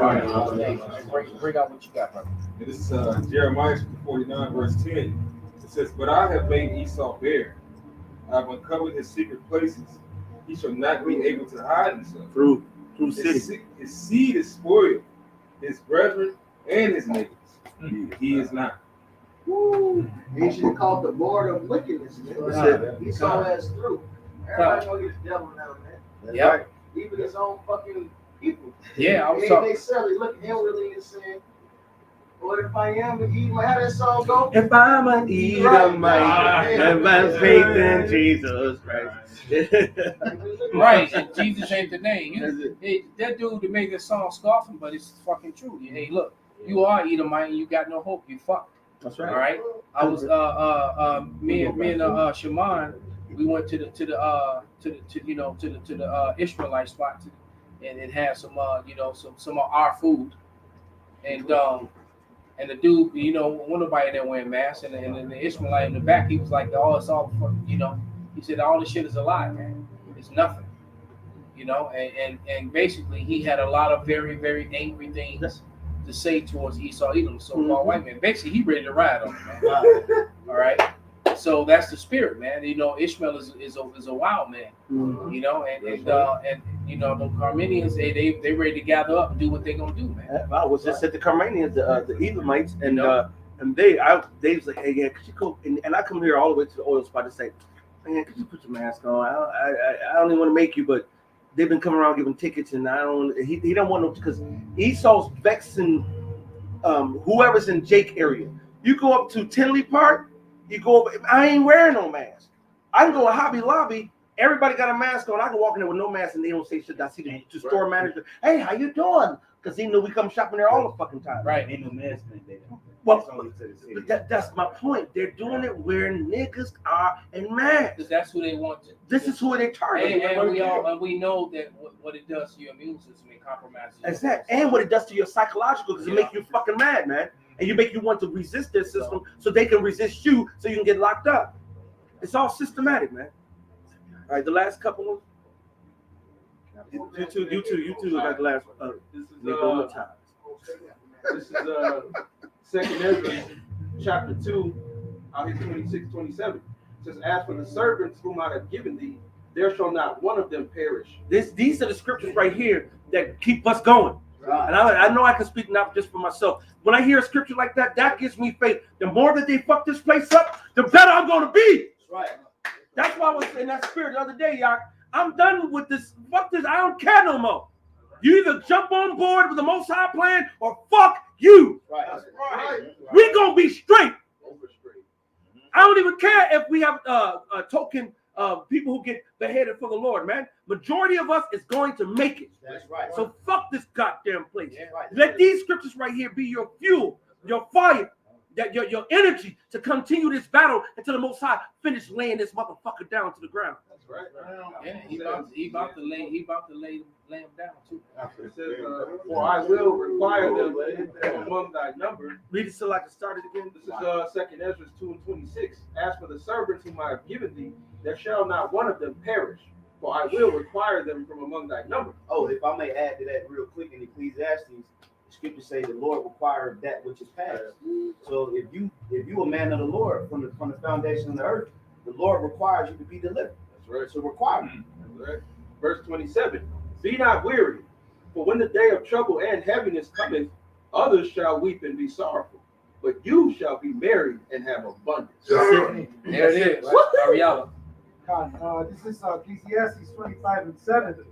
Bring out what you got, brother. And this is Jeremiah 49, verse 10. It says, "But I have made Esau bare. I have uncovered his secret places. He shall not be able to hide himself. Through city. His seed is spoiled, his brethren and his neighbors. He is not." Woo. He should have called the board of wickedness. He saw us through. Everybody know he's the devil now, man. Yeah. Right. Even his own fucking people. Yeah, I was They talking. necessarily look inwardly and saying, "What if I am an Edomite?" How that song go? If I'm an Edomite, have my faith in Jesus Christ. Right, and Jesus ain't the name. That dude that made this song scoffing, but it's fucking true. Hey, look, you are Edomite and you got no hope. You fucked. That's right. All right. I was me and Shaman, we went to the Ishmaelite spot, and it had some some of our food, and the dude, when nobody there wearing masks, and the Ishmaelite in the back, he was like, "Oh, it's all he said, "All this shit is a lie, man. It's nothing." And basically he had a lot of very, very angry things to say towards Esau Edom, so-called white man. Basically, he ready to ride on it, man. All right. So that's the spirit, man. Ishmael is a wild man. And the Carmenians, they ready to gather up and do what they gonna do, man. I was just at the Carmenians, the Edomites, and they was like, "Hey, yeah, could you go?" And I come here all the way to the oil spot to say, "Man, could you put your mask on? I don't even want to make you, but they've been coming around giving tickets, and he don't want no, because Esau's vexing whoever's in Jake area. You go up to Tinley Park, you go over, I ain't wearing no mask. I can go to Hobby Lobby, everybody got a mask on. I can walk in there with no mask and they don't say shit. I see the store manager, "Hey, how you doing?" Because he knew we come shopping there all the fucking time. Right. Ain't no mask mandate. Well, that's my point. They're doing it where niggas are in masks. Because that's who they want to. This is who they target. And we know that what it does to your immune system, it compromises. Exactly. And what it does to your psychological, because it makes you fucking mad, man. And you make you want to resist their system so they can resist you, so you can get locked up. It's all systematic, man. All right, the last couple ones. You two got the last one. This is Second Ezra, chapter 2, out here 26, 27. It says, "As for the servants whom I have given thee, there shall not one of them perish." These are the scriptures right here that keep us going. Right. And I know I can speak not just for myself. When I hear a scripture like that, that gives me faith. The more that they fuck this place up, the better I'm going to be. Right. That's why I was in that spirit the other day, y'all. I'm done with this. Fuck this. I don't care no more. You either jump on board with the Most High plan or fuck you. Right. That's right. We gonna be straight. I don't even care if we have a token people who get beheaded for the Lord, man. Majority of us is going to make it. That's right. So fuck this goddamn place. Yeah, right. Let these scriptures right here be your fuel, your fire, your energy to continue this battle until the Most High finish laying this motherfucker down to the ground. That's right. Yeah, he about to lay him down too. It says, "For I will require them among thy number." Read it so I can start it again. This is Second Ezra 2 and 26. "As for the servants whom I have given thee, there shall not one of them perish, for I will require them from among thy number." Oh, if I may add to that real quick, in Ecclesiastes, the scriptures say the Lord required that which is past. So if you a man of the Lord from the foundation of the earth, the Lord requires you to be delivered. That's right. It's a requirement. That's right. Verse 27. "Be not weary, for when the day of trouble and heaviness cometh, others shall weep and be sorrowful. but you shall be married and have abundance. There it is. Ariella. This is Ecclesiastes 25:7.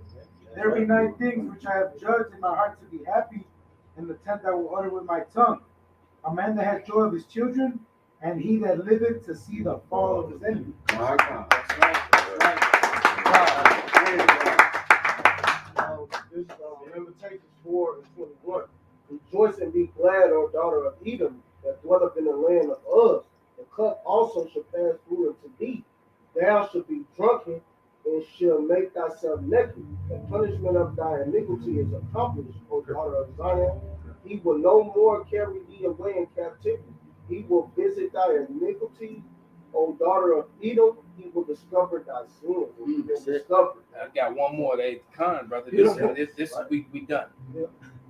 There be 9 things which I have judged in my heart to be happy, and the 10th I will utter with my tongue. A man that has joy of his children, and he that liveth to see the fall of his enemy. My God. This Lamentations 4:21. Rejoice and be glad, O daughter of Edom, that dwelleth in the land of Uz. The cup also shall pass through unto thee. Thou shalt be drunken and shall make thyself naked. The punishment of thy iniquity is accomplished, O daughter of Zion. He will no more carry thee away in captivity. He will visit thy iniquity, O daughter of Edom. He will discover thy sins. He will discover. I got one more. They con, brother. This we done. Yeah.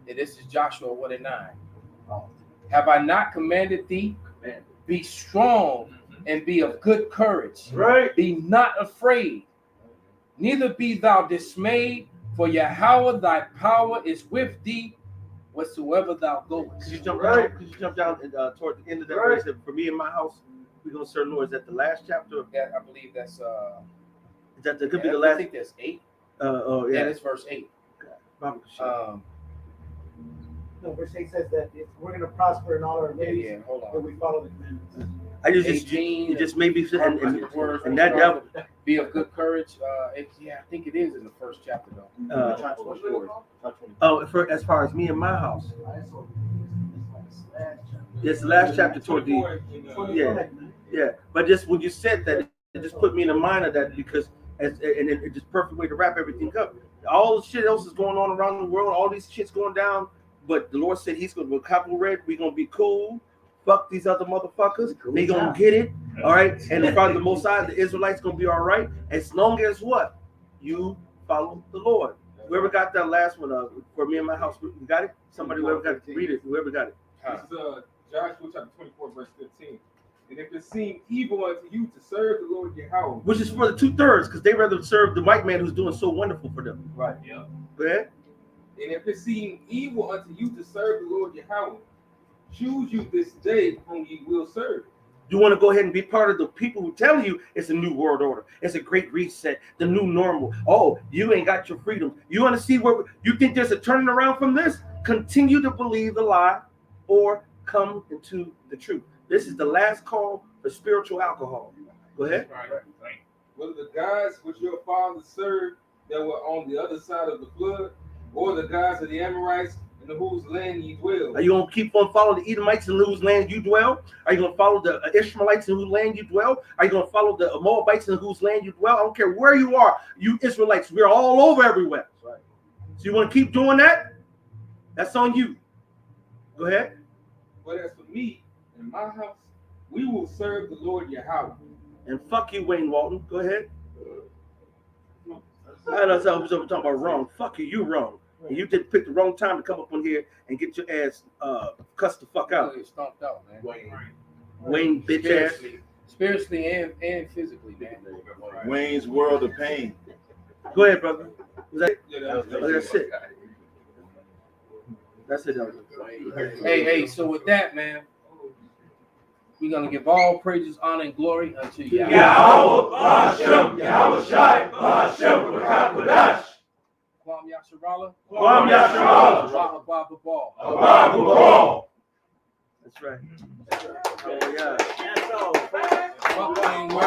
And this is Joshua 1:9. Have I not commanded thee? Be strong and be of good courage. Right. Be not afraid, neither be thou dismayed, for Yahweh thy power is with thee whatsoever thou goest. Could you jump down? Could you jump down toward the end of that verse? That for me and my house, we're gonna serve the Lord. Is that the last chapter? That I believe that's Is that could be the I last? think that's 8. Oh Yeah, yeah. that's verse 8. No, verse 8 says that if we're going to prosper in all our ways, Yeah, hold on. when we follow the commandments. I just 18, it just maybe words and that devil. be of good courage. I think it is in the first chapter though. As far as me and my house, it's the last chapter toward the yeah. But just when you said that, it just put me in the mind of that because it's just perfect way to wrap everything up. All the shit else is going on around the world. All these shit's going down, but the Lord said He's gonna be capital red. We're gonna be cool. Fuck these other motherfuckers. They gonna get it. All right. And in front of the Most High, the Israelites gonna be all right. As long as what? You follow the Lord. Whoever got that last one for me and my house, you got it? Somebody whoever got it, read it. Whoever got it. This is Joshua chapter 24, verse 15. And if it seem evil unto you to serve the Lord Yahweh, Which is for the 2/3, because they rather serve the white man who's doing so wonderful for them. right? Yeah. Go ahead. And if it seem evil unto you to serve the Lord Yahweh, choose you this day whom ye will serve. You want to go ahead and be part of the people who tell you it's a new world order. It's a great reset, the new normal. Oh, you ain't got your freedom. You want to see where you think there's a turning around from this? Continue to believe the lie or come into the truth. This is the last call for spiritual alcohol. Go ahead. Right. Whether the gods which your fathers served that were on the other side of the flood, or the gods of the Amorites in whose land ye dwell. Are you going to keep on following the Edomites in whose land you dwell? Are you going to follow the Ishmaelites in whose land you dwell? Are you going to follow the Moabites in whose land you dwell? I don't care where you are. You Israelites, we're all over everywhere. Right. So you want to keep doing that? That's on you. Go ahead. But as for me and my house, we will serve the Lord Yahweh. And fuck you, Wayne Walton. Go ahead. That's what I'm talking about wrong. Fuck you, you wrong. And you did pick the wrong time to come up on here and get your ass cussed the fuck out. Stomped out, man. Wayne bitch ass. Spiritually and physically, man. Wayne's World of Pain. Go ahead, brother. Was that, That's it. That's it. Hey, so with that, man, we're going to give all praises, honor, and glory unto Yahweh. Yahweh, Hashem, Yahweh Shai, Hashem, Rakakadash. Kwam Yasharala. Kwam Yasharala. Abba Ball. Abba Ball. That's right. Oh, yeah.